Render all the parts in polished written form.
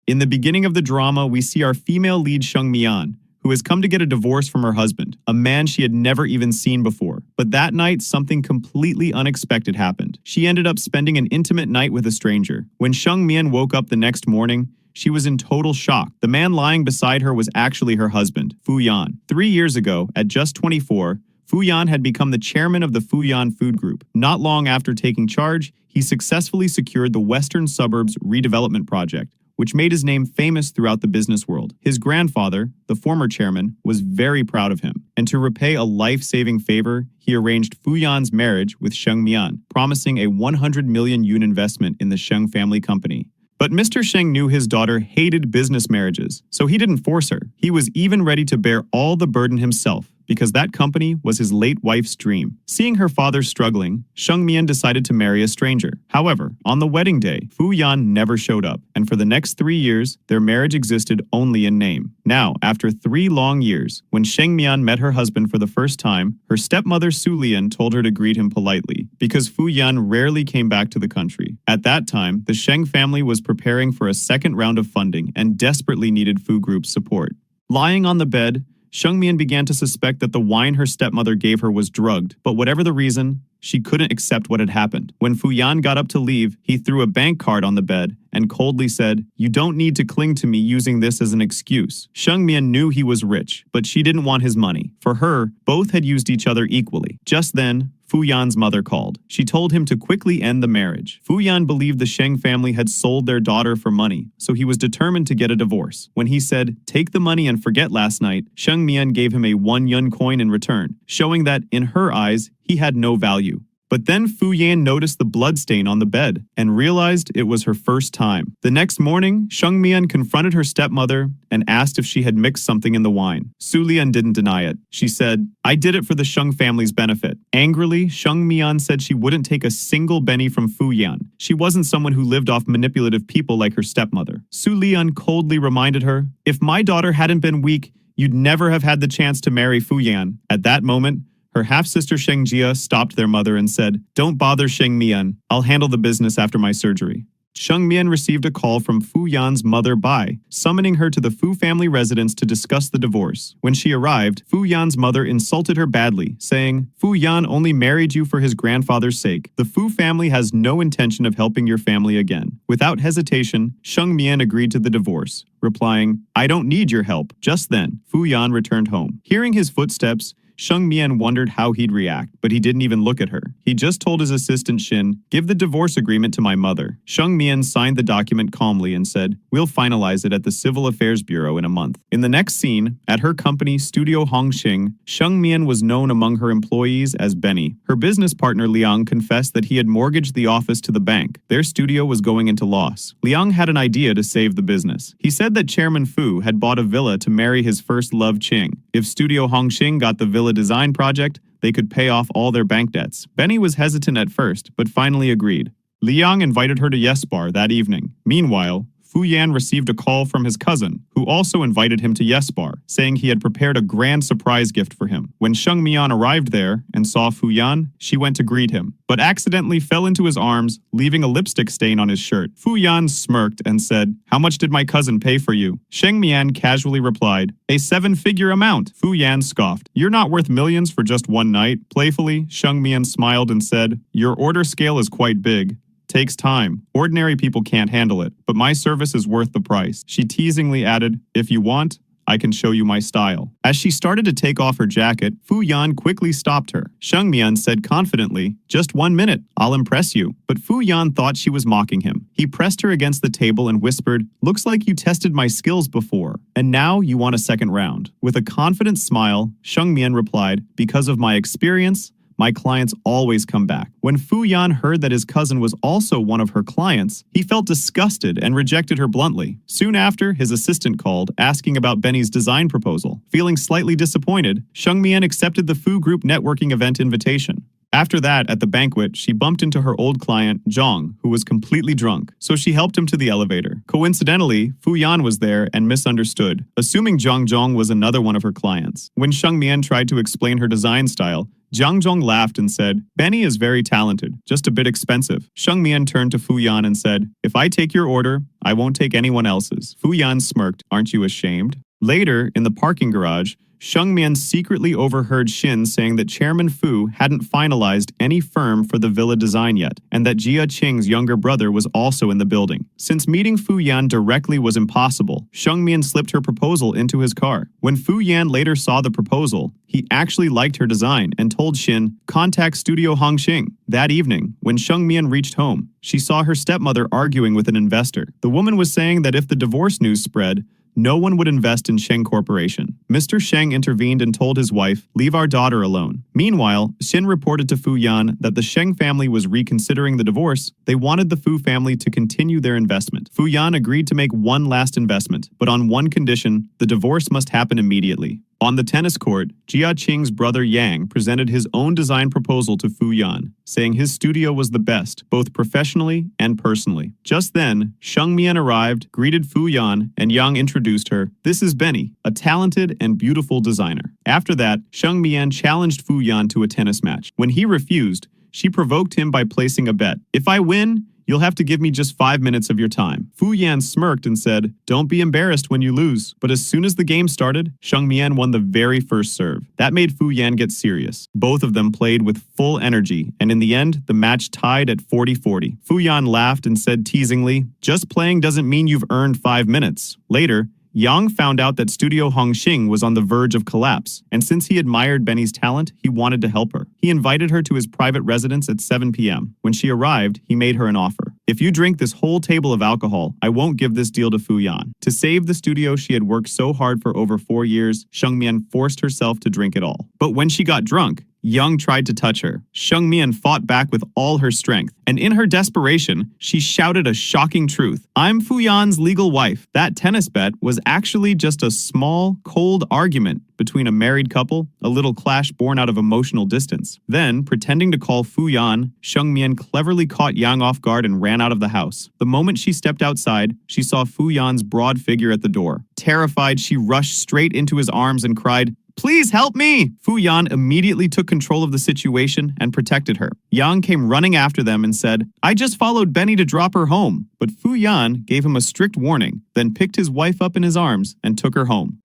In the beginning of the drama, we see our female lead Sheng Mian, who has come to get a divorce from her husband, a man she had never even seen before. But that night, something completely unexpected happened. She ended up spending an intimate night with a stranger. When Sheng Mian woke up the next morning, she was in total shock. The man lying beside her was actually her husband, Fu Yan. 3 years ago, at just 24, Fu Yan had become the chairman of the Fu Yan Food Group. Not long after taking charge, he successfully secured the Western Suburbs Redevelopment Project, which made his name famous throughout the business world. His grandfather, the former chairman, was very proud of him, and to repay a life-saving favor, he arranged Fu Yan's marriage with Sheng Mian, promising a 100 million yuan investment in the Sheng family company. But Mr. Sheng knew his daughter hated business marriages, so he didn't force her. He was even ready to bear all the burden himself, because that company was his late wife's dream. Seeing her father struggling, Sheng Mian decided to marry a stranger. However, on the wedding day, Fu Yan never showed up, and for the next 3 years, their marriage existed only in name. Now, after 3 long years, when Sheng Mian met her husband for the first time, her stepmother Su Lian told her to greet him politely, because Fu Yan rarely came back to the country. At that time, the Sheng family was preparing for a second round of funding and desperately needed Fu Group's support. Lying on the bed, Sheng Mian began to suspect that the wine her stepmother gave her was drugged, but whatever the reason, she couldn't accept what had happened. When Fu Yan got up to leave, he threw a bank card on the bed and coldly said, "You don't need to cling to me using this as an excuse." Sheng Mian knew he was rich, but she didn't want his money. For her, both had used each other equally. Just then, Fu Yan's mother called. She told him to quickly end the marriage. Fu Yan believed the Sheng family had sold their daughter for money, so he was determined to get a divorce. When he said, "Take the money and forget last night," Sheng Mian gave him a 1 yuan coin in return, showing that, in her eyes, he had no value. But then Fu Yan noticed the bloodstain on the bed and realized it was her first time. The next morning, Sheng Mian confronted her stepmother and asked if she had mixed something in the wine. Su Lian didn't deny it. She said, "I did it for the Sheng family's benefit." Angrily, Sheng Mian said she wouldn't take a single penny from Fu Yan. She wasn't someone who lived off manipulative people like her stepmother. Su Lian coldly reminded her, "If my daughter hadn't been weak, you'd never have had the chance to marry Fu Yan." At that moment, her half-sister Sheng Jia stopped their mother and said, "Don't bother Sheng Mian. I'll handle the business after my surgery." Sheng Mian received a call from Fu Yan's mother Bai, summoning her to the Fu family residence to discuss the divorce. When she arrived, Fu Yan's mother insulted her badly, saying, "Fu Yan only married you for his grandfather's sake. The Fu family has no intention of helping your family again." Without hesitation, Sheng Mian agreed to the divorce, replying, "I don't need your help." Just then, Fu Yan returned home. Hearing his footsteps, Sheng Mian wondered how he'd react, but he didn't even look at her. He just told his assistant Shin, "Give the divorce agreement to my mother." Sheng Mian signed the document calmly and said, "We'll finalize it at the Civil Affairs Bureau in a month." In the next scene, at her company Studio Hongxing, Sheng Mian was known among her employees as Benny. Her business partner Liang confessed that he had mortgaged the office to the bank. Their studio was going into loss. Liang had an idea to save the business. He said that Chairman Fu had bought a villa to marry his first love Ching. If Studio Hongxing got the villa design project, they could pay off all their bank debts. Benny was hesitant at first, but finally agreed. Liang invited her to Yes Bar that evening. Meanwhile, Fu Yan received a call from his cousin, who also invited him to Yes Bar, saying he had prepared a grand surprise gift for him. When Sheng Mian arrived there and saw Fu Yan, she went to greet him, but accidentally fell into his arms, leaving a lipstick stain on his shirt. Fu Yan smirked and said, "How much did my cousin pay for you?" Sheng Mian casually replied, "A 7-figure amount." Fu Yan scoffed, "You're not worth millions for just one night." Playfully, Sheng Mian smiled and said, "Your order scale is quite big. Takes time. Ordinary people can't handle it, but my service is worth the price." She teasingly added, "If you want, I can show you my style." As she started to take off her jacket, Fu Yan quickly stopped her. Sheng Mian said confidently, "Just 1 minute, I'll impress you." But Fu Yan thought she was mocking him. He pressed her against the table and whispered, "Looks like you tested my skills before, and now you want a second round." With a confident smile, Sheng Mian replied, "Because of my experience, my clients always come back." When Fu Yan heard that his cousin was also one of her clients, he felt disgusted and rejected her bluntly. Soon after, his assistant called, asking about Benny's design proposal. Feeling slightly disappointed, Sheng Mian accepted the Fu Group networking event invitation. After that, at the banquet, she bumped into her old client, Zhang, who was completely drunk, so she helped him to the elevator. Coincidentally, Fu Yan was there and misunderstood, assuming Zhang Zhong was another one of her clients. When Sheng Mian tried to explain her design style, Zhang Zhong laughed and said, "Benny is very talented, just a bit expensive." Sheng Mian turned to Fu Yan and said, "If I take your order, I won't take anyone else's." Fu Yan smirked, "Aren't you ashamed?" Later, in the parking garage, Sheng Mian secretly overheard Xin saying that Chairman Fu hadn't finalized any firm for the villa design yet, and that Jia Qing's younger brother was also in the building. Since meeting Fu Yan directly was impossible, Sheng Mian slipped her proposal into his car. When Fu Yan later saw the proposal, he actually liked her design and told Xin, "Contact Studio Hongxing." That evening, when Sheng Mian reached home, she saw her stepmother arguing with an investor. The woman was saying that if the divorce news spread, no one would invest in Sheng Corporation. Mr. Sheng intervened and told his wife, "Leave our daughter alone." Meanwhile, Xin reported to Fu Yan that the Sheng family was reconsidering the divorce. They wanted the Fu family to continue their investment. Fu Yan agreed to make one last investment, but on one condition: the divorce must happen immediately. On the tennis court, Jia Qing's brother Yang presented his own design proposal to Fu Yan, saying his studio was the best, both professionally and personally. Just then, Sheng Mian arrived, greeted Fu Yan, and Yang introduced her. "This is Benny, a talented and beautiful designer." After that, Sheng Mian challenged Fu Yan to a tennis match. When he refused, she provoked him by placing a bet. "If I win, you'll have to give me just 5 minutes of your time." Fu Yan smirked and said, "Don't be embarrassed when you lose." But as soon as the game started, Sheng Mian won the very first serve. That made Fu Yan get serious. Both of them played with full energy, and in the end, the match tied at 40-40. Fu Yan laughed and said teasingly, "Just playing doesn't mean you've earned 5 minutes." Later, Yang found out that Studio Hongxing was on the verge of collapse, and since he admired Benny's talent, he wanted to help her. He invited her to his private residence at 7 p.m. When she arrived, he made her an offer. "If you drink this whole table of alcohol, I won't give this deal to Fu Yan." To save the studio she had worked so hard for over 4 years, Sheng Mian forced herself to drink it all. But when she got drunk, Yang tried to touch her. Sheng Mian fought back with all her strength, and in her desperation, she shouted a shocking truth. "I'm Fu Yan's legal wife." That tennis bet was actually just a small, cold argument between a married couple, a little clash born out of emotional distance. Then, pretending to call Fu Yan, Sheng Mian cleverly caught Yang off guard and ran out of the house. The moment she stepped outside, she saw Fu Yan's broad figure at the door. Terrified, she rushed straight into his arms and cried, "Please help me!" Fu Yan immediately took control of the situation and protected her. Yang came running after them and said, "I just followed Benny to drop her home." But Fu Yan gave him a strict warning, then picked his wife up in his arms and took her home.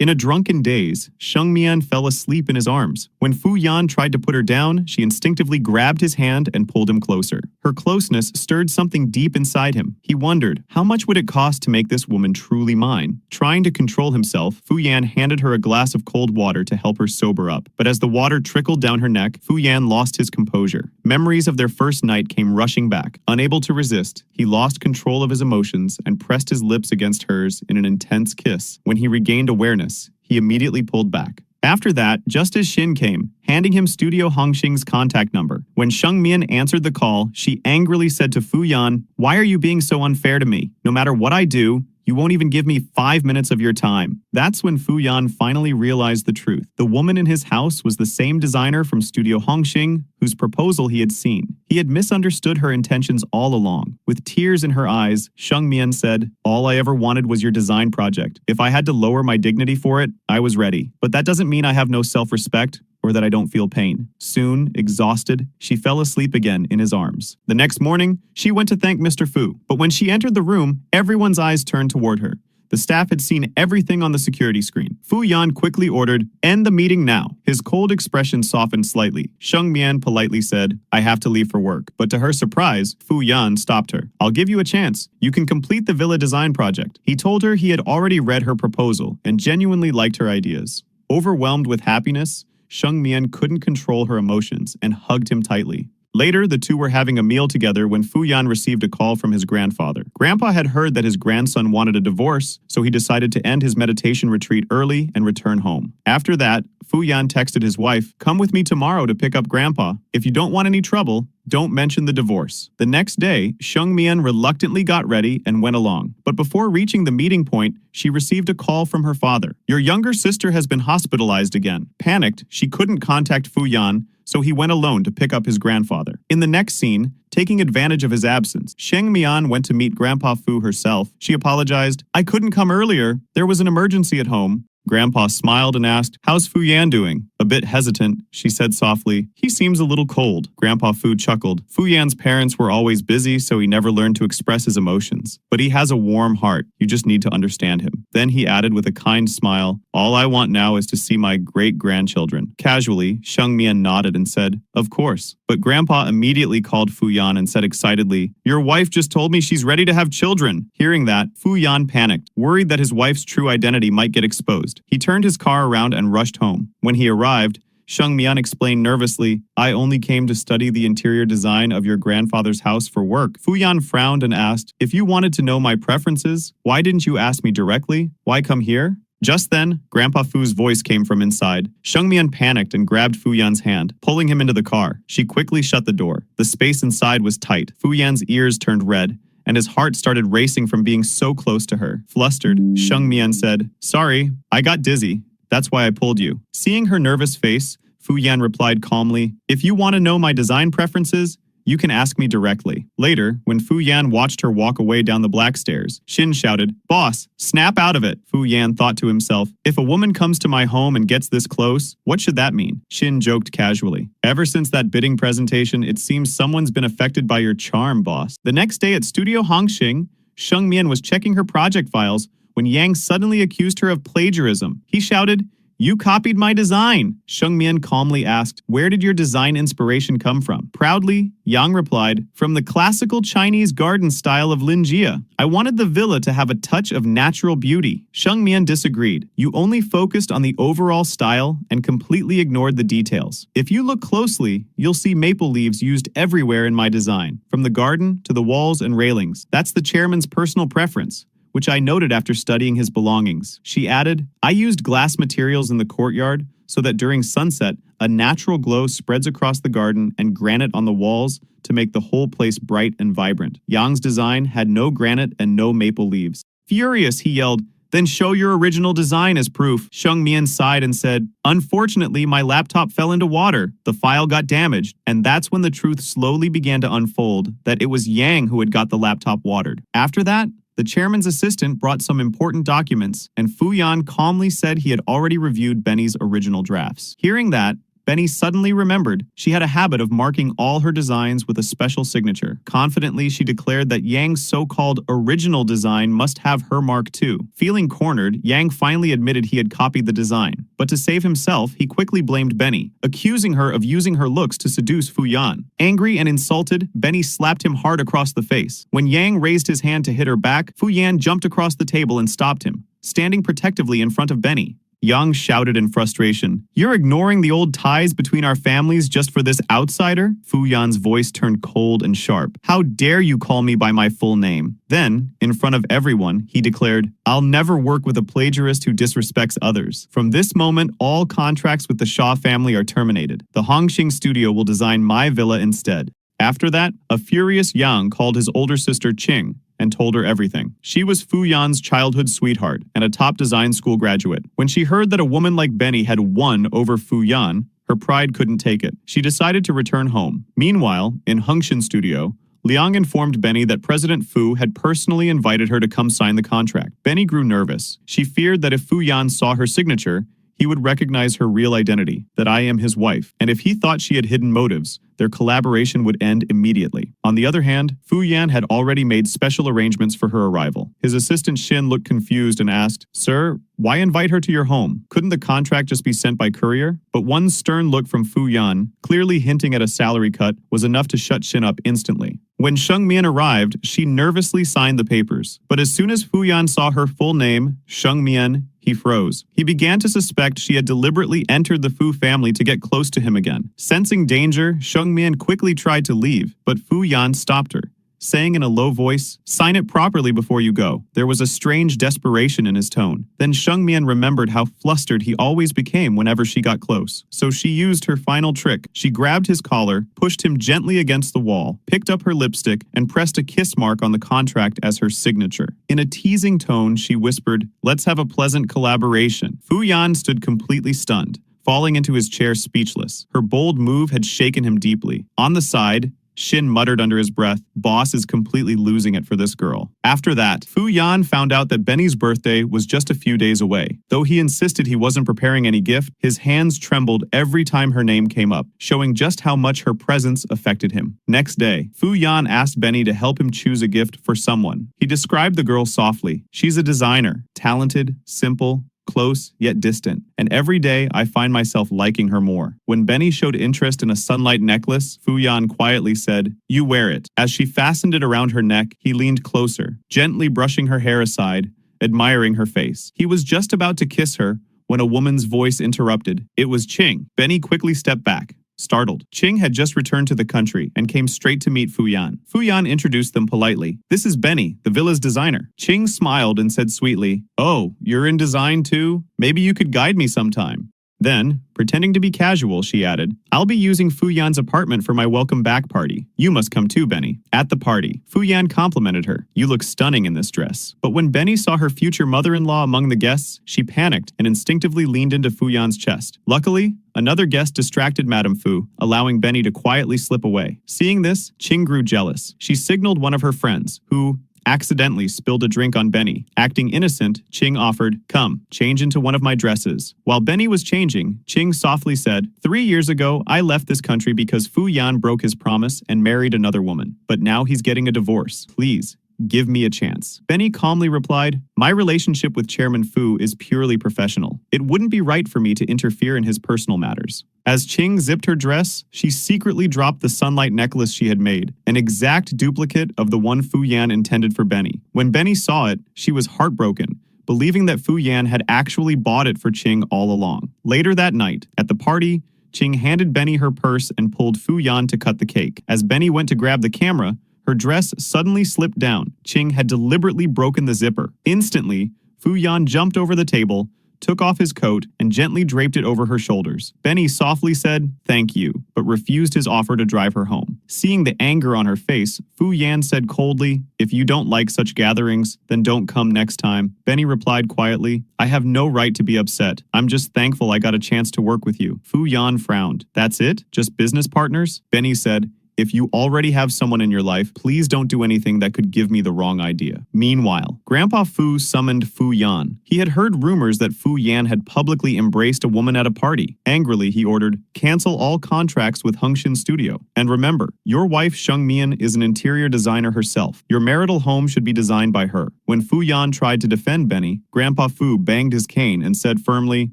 In a drunken daze, Sheng Mian fell asleep in his arms. When Fu Yan tried to put her down, she instinctively grabbed his hand and pulled him closer. Her closeness stirred something deep inside him. He wondered, how much would it cost to make this woman truly mine? Trying to control himself, Fu Yan handed her a glass of cold water to help her sober up. But as the water trickled down her neck, Fu Yan lost his composure. Memories of their first night came rushing back. Unable to resist, he lost control of his emotions and pressed his lips against hers in an intense kiss. When he regained awareness, he immediately pulled back. After that, just as Xin came, handing him Studio Hongxing's contact number. When Sheng Mian answered the call, she angrily said to Fu Yan, "Why are you being so unfair to me? No matter what I do, you won't even give me 5 minutes of your time." That's when Fu Yan finally realized the truth. The woman in his house was the same designer from Studio Hongxing, whose proposal he had seen. He had misunderstood her intentions all along. With tears in her eyes, Sheng Mian said, "All I ever wanted was your design project. If I had to lower my dignity for it, I was ready. But that doesn't mean I have no self-respect or that I don't feel pain." Soon, exhausted, she fell asleep again in his arms. The next morning, she went to thank Mr. Fu, but when she entered the room, everyone's eyes turned toward her. The staff had seen everything on the security screen. Fu Yan quickly ordered, "End the meeting now." His cold expression softened slightly. Sheng Mian politely said, "I have to leave for work." But to her surprise, Fu Yan stopped her. "I'll give you a chance. You can complete the villa design project." He told her he had already read her proposal and genuinely liked her ideas. Overwhelmed with happiness, Sheng Mian couldn't control her emotions and hugged him tightly. Later, the two were having a meal together when Fu Yan received a call from his grandfather. Grandpa had heard that his grandson wanted a divorce, so he decided to end his meditation retreat early and return home. After that, Fu Yan texted his wife, "Come with me tomorrow to pick up Grandpa. If you don't want any trouble, don't mention the divorce." The next day, Sheng Mian reluctantly got ready and went along. But before reaching the meeting point, she received a call from her father. "Your younger sister has been hospitalized again." Panicked, she couldn't contact Fu Yan, so he went alone to pick up his grandfather. In the next scene, taking advantage of his absence, Sheng Mian went to meet Grandpa Fu herself. She apologized. "I couldn't come earlier. There was an emergency at home." Grandpa smiled and asked, "How's Fu Yan doing?" A bit hesitant, she said softly, "He seems a little cold." Grandpa Fu chuckled. Fu Yan's parents were always busy, so he never learned to express his emotions. But he has a warm heart. You just need to understand him. Then he added with a kind smile, "All I want now is to see my great-grandchildren." Casually, Sheng Mian nodded and said, "Of course." But Grandpa immediately called Fu Yan and said excitedly, "Your wife just told me she's ready to have children." Hearing that, Fu Yan panicked, worried that his wife's true identity might get exposed. He turned his car around and rushed home. When he arrived, Sheng Mian explained nervously, "I only came to study the interior design of your grandfather's house for work." Fu Yan frowned and asked, "If you wanted to know my preferences, why didn't you ask me directly? Why come here?" Just then, Grandpa Fu's voice came from inside. Sheng Mian panicked and grabbed Fu Yan's hand, pulling him into the car. She quickly shut the door. The space inside was tight. Fu Yan's ears turned red, and his heart started racing from being so close to her. Flustered, Sheng Mian said, "Sorry, I got dizzy. That's why I pulled you." Seeing her nervous face, Fu Yan replied calmly, "If you want to know my design preferences, you can ask me directly." Later, when Fu Yan watched her walk away down the black stairs, Shin shouted, "Boss, snap out of it." Fu Yan thought to himself, "If a woman comes to my home and gets this close, what should that mean?" Shin joked casually, "Ever since that bidding presentation, it seems someone's been affected by your charm, boss." The next day at Studio Hongxing, Sheng Mian was checking her project files when Yang suddenly accused her of plagiarism. He shouted, "You copied my design!" Sheng Mian calmly asked, "Where did your design inspiration come from?" Proudly, Yang replied, "From the classical Chinese garden style of Linjia. I wanted the villa to have a touch of natural beauty." Sheng Mian disagreed. "You only focused on the overall style and completely ignored the details. If you look closely, you'll see maple leaves used everywhere in my design, from the garden to the walls and railings. That's the chairman's personal preference, which I noted after studying his belongings." She added, "I used glass materials in the courtyard so that during sunset, a natural glow spreads across the garden and granite on the walls to make the whole place bright and vibrant." Yang's design had no granite and no maple leaves. Furious, he yelled, "Then show your original design as proof." Sheng Mian sighed and said, "Unfortunately, my laptop fell into water. The file got damaged." And that's when the truth slowly began to unfold, that it was Yang who had got the laptop watered. After that, the chairman's assistant brought some important documents, and Fu Yan calmly said he had already reviewed Benny's original drafts. Hearing that, Benny suddenly remembered she had a habit of marking all her designs with a special signature. Confidently, she declared that Yang's so-called original design must have her mark too. Feeling cornered, Yang finally admitted he had copied the design. But to save himself, he quickly blamed Benny, accusing her of using her looks to seduce Fu Yan. Angry and insulted, Benny slapped him hard across the face. When Yang raised his hand to hit her back, Fu Yan jumped across the table and stopped him, standing protectively in front of Benny. Yang shouted in frustration, "You're ignoring the old ties between our families just for this outsider?" Fu Yan's voice turned cold and sharp. "How dare you call me by my full name?" Then, in front of everyone, he declared, "I'll never work with a plagiarist who disrespects others. From this moment, all contracts with the Shaw family are terminated. The Hongxing studio will design my villa instead." After that, a furious Yang called his older sister Ching and told her everything. She was Fu Yan's childhood sweetheart and a top design school graduate. When she heard that a woman like Benny had won over Fu Yan, her pride couldn't take it. She decided to return home. Meanwhile, in Hongxin Studio, Liang informed Benny that President Fu had personally invited her to come sign the contract. Benny grew nervous. She feared that if Fu Yan saw her signature, he would recognize her real identity, that I am his wife, and if he thought she had hidden motives, their collaboration would end immediately. On the other hand, Fu Yan had already made special arrangements for her arrival. His assistant Shin looked confused and asked, "Sir, why invite her to your home? Couldn't the contract just be sent by courier?" But one stern look from Fu Yan, clearly hinting at a salary cut, was enough to shut Shin up instantly. When Sheng Mian arrived, she nervously signed the papers. But as soon as Fu Yan saw her full name, Sheng Mian, he froze. He began to suspect she had deliberately entered the Fu family to get close to him again. Sensing danger, Sheng Mian quickly tried to leave, but Fu Yan stopped her, saying in a low voice, "Sign it properly before you go." There was a strange desperation in his tone. Then Sheng Mian remembered how flustered he always became whenever she got close. So she used her final trick. She grabbed his collar, pushed him gently against the wall, picked up her lipstick, and pressed a kiss mark on the contract as her signature. In a teasing tone, she whispered, "Let's have a pleasant collaboration." Fu Yan stood completely stunned, falling into his chair speechless. Her bold move had shaken him deeply. On the side, Shin muttered under his breath, "Boss is completely losing it for this girl." After that, Fu Yan found out that Benny's birthday was just a few days away. Though he insisted he wasn't preparing any gift, his hands trembled every time her name came up, showing just how much her presence affected him. Next day, Fu Yan asked Benny to help him choose a gift for someone. He described the girl softly. "She's a designer, talented, simple, close yet distant, and every day I find myself liking her more." When Benny showed interest in a sunlight necklace, Fu Yan quietly said, "You wear it." As she fastened it around her neck, he leaned closer, gently brushing her hair aside, admiring her face. He was just about to kiss her when a woman's voice interrupted. It was Ching. Benny quickly stepped back, startled. Ching had just returned to the country and came straight to meet Fu Yan. Fu Yan introduced them politely. "This is Benny, the villa's designer." Ching smiled and said sweetly, "Oh, you're in design too? Maybe you could guide me sometime." Then, pretending to be casual, she added, "I'll be using Fu Yan's apartment for my welcome back party. You must come too, Benny." At the party, Fu Yan complimented her. "You look stunning in this dress." But when Benny saw her future mother-in-law among the guests, she panicked and instinctively leaned into Fu Yan's chest. Luckily, another guest distracted Madame Fu, allowing Benny to quietly slip away. Seeing this, Ching grew jealous. She signaled one of her friends, who accidentally spilled a drink on Benny. Acting innocent, Ching offered, "Come, change into one of my dresses." While Benny was changing, Ching softly said, "3 years ago, I left this country because Fu Yan broke his promise and married another woman. But now he's getting a divorce. Please, give me a chance." Benny calmly replied, "My relationship with Chairman Fu is purely professional. It wouldn't be right for me to interfere in his personal matters." As Ching zipped her dress, she secretly dropped the sunlight necklace she had made, an exact duplicate of the one Fu Yan intended for Benny. When Benny saw it, she was heartbroken, believing that Fu Yan had actually bought it for Ching all along. Later that night, at the party, Ching handed Benny her purse and pulled Fu Yan to cut the cake. As Benny went to grab the camera, her dress suddenly slipped down. Ching had deliberately broken the zipper. Instantly, Fu Yan jumped over the table, took off his coat, and gently draped it over her shoulders. Benny softly said, "Thank you," but refused his offer to drive her home. Seeing the anger on her face, Fu Yan said coldly, "If you don't like such gatherings, then don't come next time." Benny replied quietly, "I have no right to be upset. I'm just thankful I got a chance to work with you." Fu Yan frowned. "That's it? Just business partners?" Benny said, "If you already have someone in your life, please don't do anything that could give me the wrong idea." Meanwhile, Grandpa Fu summoned Fu Yan. He had heard rumors that Fu Yan had publicly embraced a woman at a party. Angrily, he ordered, "Cancel all contracts with Hengxin Studio. And remember, your wife Sheng Mian is an interior designer herself. Your marital home should be designed by her." When Fu Yan tried to defend Benny, Grandpa Fu banged his cane and said firmly,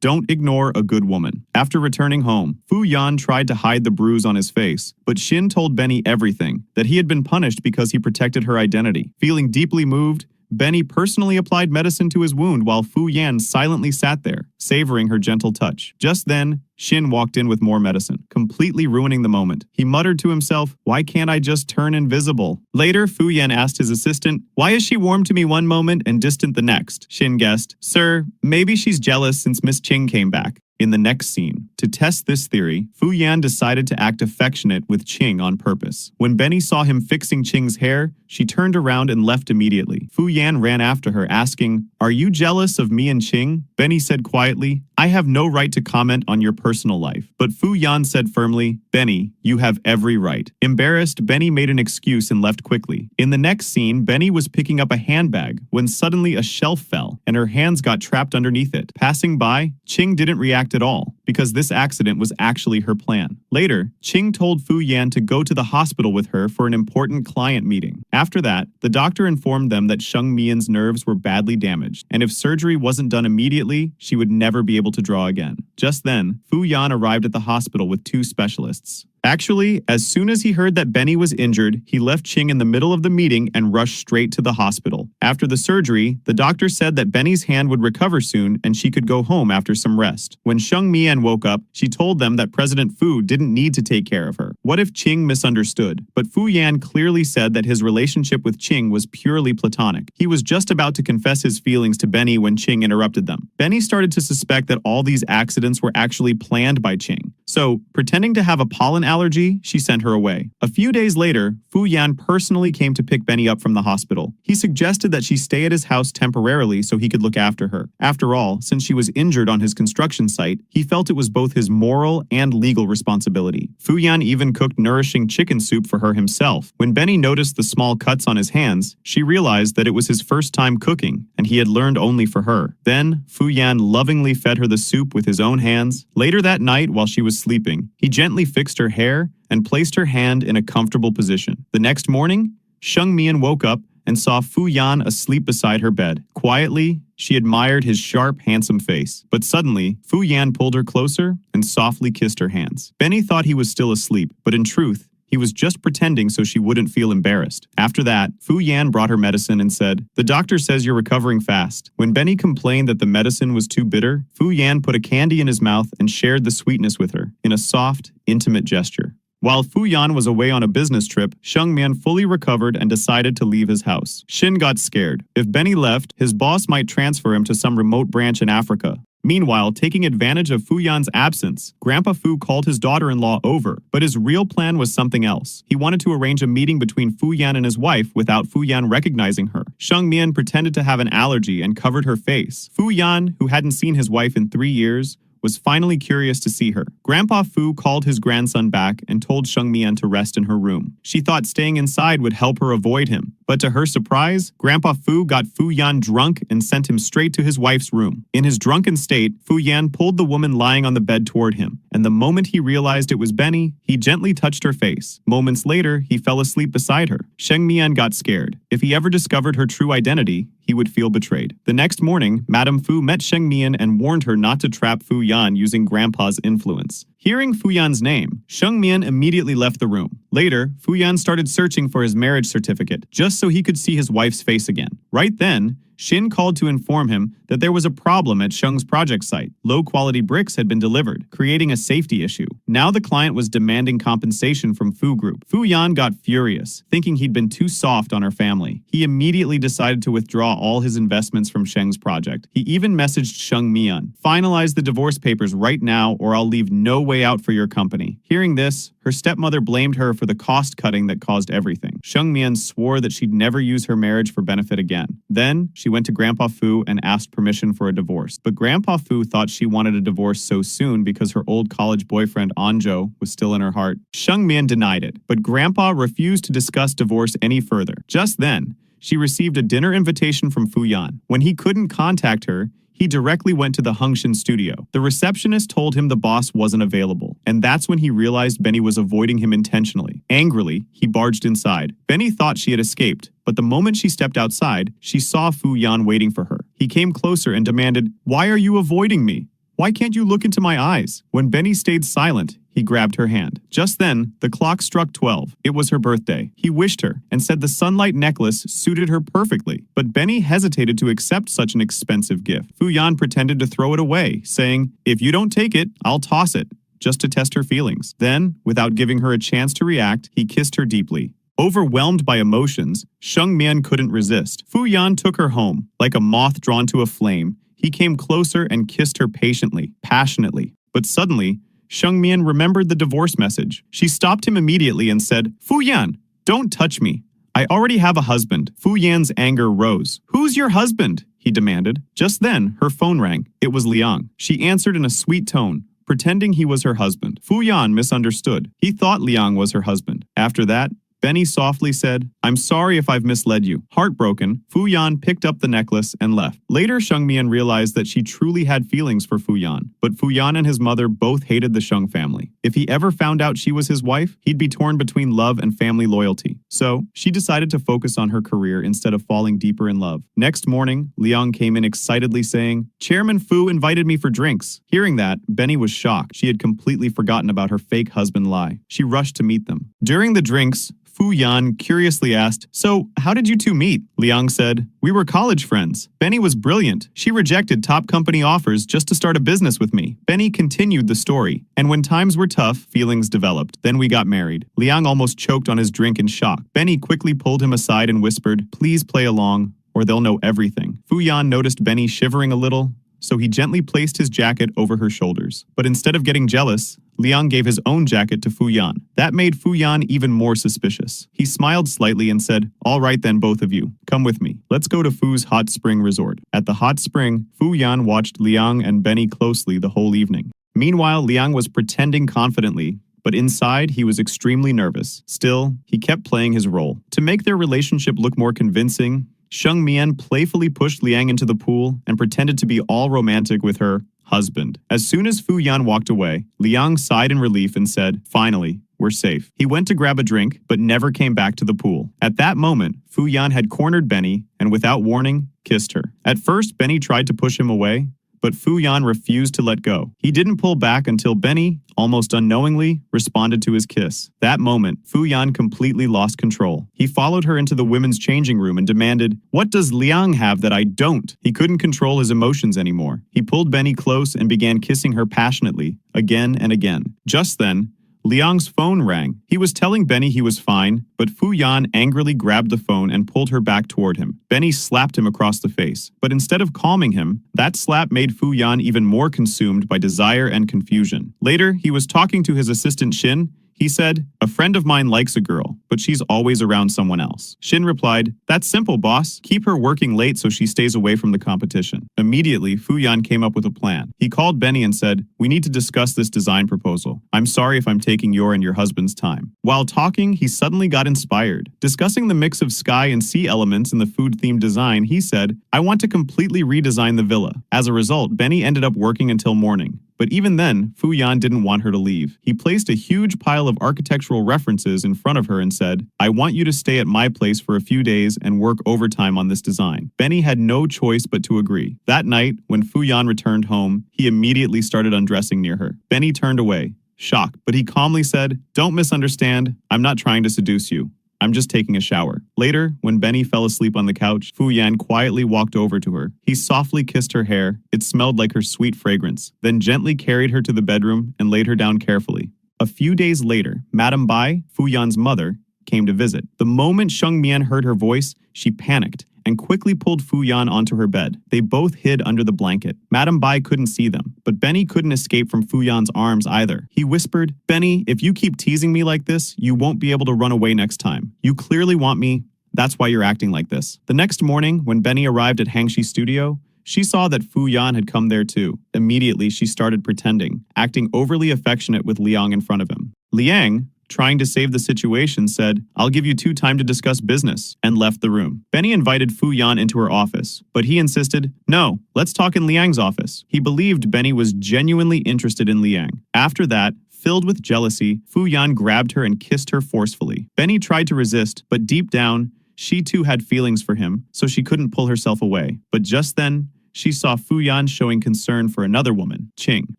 "Don't ignore a good woman." After returning home, Fu Yan tried to hide the bruise on his face, but Shin told Benny everything, that he had been punished because he protected her identity. Feeling deeply moved, Benny personally applied medicine to his wound while Fu Yan silently sat there, savoring her gentle touch. Just then, Shin walked in with more medicine, completely ruining the moment. He muttered to himself, "Why can't I just turn invisible?" Later, Fu Yan asked his assistant, "Why is she warm to me one moment and distant the next?" Shin guessed, "Sir, maybe she's jealous since Miss Ching came back." In the next scene, to test this theory, Fu Yan decided to act affectionate with Ching on purpose. When Benny saw him fixing Ching's hair, she turned around and left immediately. Fu Yan ran after her, asking, "Are you jealous of me and Ching?" Benny said quietly, "I have no right to comment on your personal life." But Fu Yan said firmly, "Benny, you have every right." Embarrassed, Benny made an excuse and left quickly. In the next scene, Benny was picking up a handbag when suddenly a shelf fell and her hands got trapped underneath it. Passing by, Ching didn't react at all, because this accident was actually her plan. Later, Ching told Fu Yan to go to the hospital with her for an important client meeting. After that, the doctor informed them that Sheng Mian's nerves were badly damaged, and if surgery wasn't done immediately, she would never be able to draw again. Just then, Fu Yan arrived at the hospital with 2 specialists. Actually, as soon as he heard that Benny was injured, he left Ching in the middle of the meeting and rushed straight to the hospital. After the surgery, the doctor said that Benny's hand would recover soon and she could go home after some rest. When Sheng Mian woke up, she told them that President Fu didn't need to take care of her. What if Ching misunderstood? But Fu Yan clearly said that his relationship with Ching was purely platonic. He was just about to confess his feelings to Benny when Ching interrupted them. Benny started to suspect that all these accidents were actually planned by Ching. So, pretending to have a pollen allergy, she sent her away. A few days later, Fu Yan personally came to pick Benny up from the hospital. He suggested that she stay at his house temporarily so he could look after her. After all, since she was injured on his construction site, he felt it was both his moral and legal responsibility. Fu Yan even cooked nourishing chicken soup for her himself. When Benny noticed the small cuts on his hands, she realized that it was his first time cooking, and he had learned only for her. Then, Fu Yan lovingly fed her the soup with his own hands. Later that night, while she was sleeping, he gently fixed her hair and placed her hand in a comfortable position. The next morning, Sheng Mian woke up and saw Fu Yan asleep beside her bed. Quietly, she admired his sharp, handsome face. But suddenly, Fu Yan pulled her closer and softly kissed her hands. Benny thought he was still asleep, but in truth, he was just pretending so she wouldn't feel embarrassed. After that, Fu Yan brought her medicine and said, "The doctor says you're recovering fast." When Benny complained that the medicine was too bitter, Fu Yan put a candy in his mouth and shared the sweetness with her in a soft, intimate gesture. While Fu Yan was away on a business trip, Sheng Mian fully recovered and decided to leave his house. Shin got scared. If Benny left, his boss might transfer him to some remote branch in Africa. Meanwhile, taking advantage of Fu Yan's absence, Grandpa Fu called his daughter-in-law over, but his real plan was something else. He wanted to arrange a meeting between Fu Yan and his wife without Fu Yan recognizing her. Sheng Mian pretended to have an allergy and covered her face. Fu Yan, who hadn't seen his wife in 3 years, was finally curious to see her. Grandpa Fu called his grandson back and told Sheng Mian to rest in her room. She thought staying inside would help her avoid him. But to her surprise, Grandpa Fu got Fu Yan drunk and sent him straight to his wife's room. In his drunken state, Fu Yan pulled the woman lying on the bed toward him, and the moment he realized it was Benny, he gently touched her face. Moments later, he fell asleep beside her. Sheng Mian got scared. If he ever discovered her true identity, he would feel betrayed. The next morning, Madame Fu met Sheng Mian and warned her not to trap Fu Yan using Grandpa's influence. Hearing Fu Yan's name, Sheng Mian immediately left the room. Later, Fu Yan started searching for his marriage certificate, just so he could see his wife's face again. Right then, Shin called to inform him that there was a problem at Sheng's project site. Low-quality bricks had been delivered, creating a safety issue. Now the client was demanding compensation from Fu Group. Fu Yan got furious, thinking he'd been too soft on her family. He immediately decided to withdraw all his investments from Sheng's project. He even messaged Sheng Mian, "Finalize the divorce papers right now or I'll leave no way out for your company." Hearing this, her stepmother blamed her for the cost-cutting that caused everything. Sheng Mian swore that she'd never use her marriage for benefit again. Then, she went to Grandpa Fu and asked permission for a divorce. But Grandpa Fu thought she wanted a divorce so soon because her old college boyfriend Anzhou was still in her heart. Sheng Mian denied it, but Grandpa refused to discuss divorce any further. Just then, she received a dinner invitation from Fu Yan. When he couldn't contact her, he directly went to the Hengshan studio. The receptionist told him the boss wasn't available, and that's when he realized Benny was avoiding him intentionally. Angrily, he barged inside. Benny thought she had escaped, but the moment she stepped outside, she saw Fu Yan waiting for her. He came closer and demanded, "Why are you avoiding me? Why can't you look into my eyes?" When Benny stayed silent, he grabbed her hand. Just then, the clock struck 12. It was her birthday. He wished her and said the sunlight necklace suited her perfectly. But Benny hesitated to accept such an expensive gift. Fu Yan pretended to throw it away, saying, "If you don't take it, I'll toss it," just to test her feelings. Then, without giving her a chance to react, he kissed her deeply. Overwhelmed by emotions, Sheng Mian couldn't resist. Fu Yan took her home. Like a moth drawn to a flame, he came closer and kissed her patiently, passionately. But suddenly, Sheng Mian remembered the divorce message. She stopped him immediately and said, "Fu Yan, don't touch me. I already have a husband." Fu Yan's anger rose. "Who's your husband?" he demanded. Just then, her phone rang. It was Liang. She answered in a sweet tone, pretending he was her husband. Fu Yan misunderstood. He thought Liang was her husband. After that, Benny softly said, "I'm sorry if I've misled you." Heartbroken, Fu Yan picked up the necklace and left. Later, Sheng Mian realized that she truly had feelings for Fu Yan, but Fu Yan and his mother both hated the Sheng family. If he ever found out she was his wife, he'd be torn between love and family loyalty. So, she decided to focus on her career instead of falling deeper in love. Next morning, Liang came in excitedly saying, "Chairman Fu invited me for drinks." Hearing that, Benny was shocked. She had completely forgotten about her fake husband lie. She rushed to meet them. During the drinks, Fu Yan curiously asked, "So, how did you two meet?" Liang said, "We were college friends. Benny was brilliant. She rejected top company offers just to start a business with me." Benny continued the story, and when times were tough, feelings developed. Then we got married. Liang almost choked on his drink in shock. Benny quickly pulled him aside and whispered, "Please play along, or they'll know everything." Fu Yan noticed Benny shivering a little, so he gently placed his jacket over her shoulders. But instead of getting jealous, Liang gave his own jacket to Fu Yan. That made Fu Yan even more suspicious. He smiled slightly and said, "All right then, both of you. Come with me. Let's go to Fu's hot spring resort." At the hot spring, Fu Yan watched Liang and Benny closely the whole evening. Meanwhile, Liang was pretending confidently, but inside he was extremely nervous. Still, he kept playing his role. To make their relationship look more convincing, Sheng Mian playfully pushed Liang into the pool and pretended to be all romantic with her husband. As soon as Fu Yan walked away, Liang sighed in relief and said, "Finally, we're safe." He went to grab a drink, but never came back to the pool. At that moment, Fu Yan had cornered Benny and without warning, kissed her. At first, Benny tried to push him away, but Fu Yan refused to let go. He didn't pull back until Benny, almost unknowingly, responded to his kiss. That moment, Fu Yan completely lost control. He followed her into the women's changing room and demanded, "What does Liang have that I don't?" He couldn't control his emotions anymore. He pulled Benny close and began kissing her passionately, again and again. Just then, Liang's phone rang. He was telling Benny he was fine, but Fu Yan angrily grabbed the phone and pulled her back toward him. Benny slapped him across the face, but instead of calming him, that slap made Fu Yan even more consumed by desire and confusion. Later, he was talking to his assistant Shin. He said, "A friend of mine likes a girl, but she's always around someone else." Shin replied, "That's simple, boss. Keep her working late so she stays away from the competition." Immediately, Fu Yan came up with a plan. He called Benny and said, "We need to discuss this design proposal. I'm sorry if I'm taking your and your husband's time." While talking, he suddenly got inspired. Discussing the mix of sky and sea elements in the food-themed design, he said, "I want to completely redesign the villa." As a result, Benny ended up working until morning. But even then, Fu Yan didn't want her to leave. He placed a huge pile of architectural references in front of her and said, "I want you to stay at my place for a few days and work overtime on this design." Benny had no choice but to agree. That night, when Fu Yan returned home, he immediately started undressing near her. Benny turned away, shocked, but he calmly said, "Don't misunderstand. I'm not trying to seduce you. I'm just taking a shower." Later, when Benny fell asleep on the couch, Fu Yan quietly walked over to her. He softly kissed her hair. It smelled like her sweet fragrance, then gently carried her to the bedroom and laid her down carefully. A few days later, Madame Bai, Fu Yan's mother, came to visit. The moment Sheng Mian heard her voice, she panicked and quickly pulled Fu Yan onto her bed. They both hid under the blanket. Madame Bai couldn't see them, but Benny couldn't escape from Fu Yan's arms either. He whispered, "Benny, if you keep teasing me like this, you won't be able to run away next time. You clearly want me. That's why you're acting like this." The next morning, when Benny arrived at Hangxi's studio, she saw that Fu Yan had come there too. Immediately, she started pretending, acting overly affectionate with Liang in front of him. Liang, trying to save the situation, said, "I'll give you time to discuss business," and left the room. Benny invited Fu Yan into her office, but he insisted, "No, let's talk in Liang's office." He believed Benny was genuinely interested in Liang. After that, filled with jealousy, Fu Yan grabbed her and kissed her forcefully. Benny tried to resist, but deep down, she too had feelings for him, so she couldn't pull herself away. But just then, she saw Fu Yan showing concern for another woman, Ching.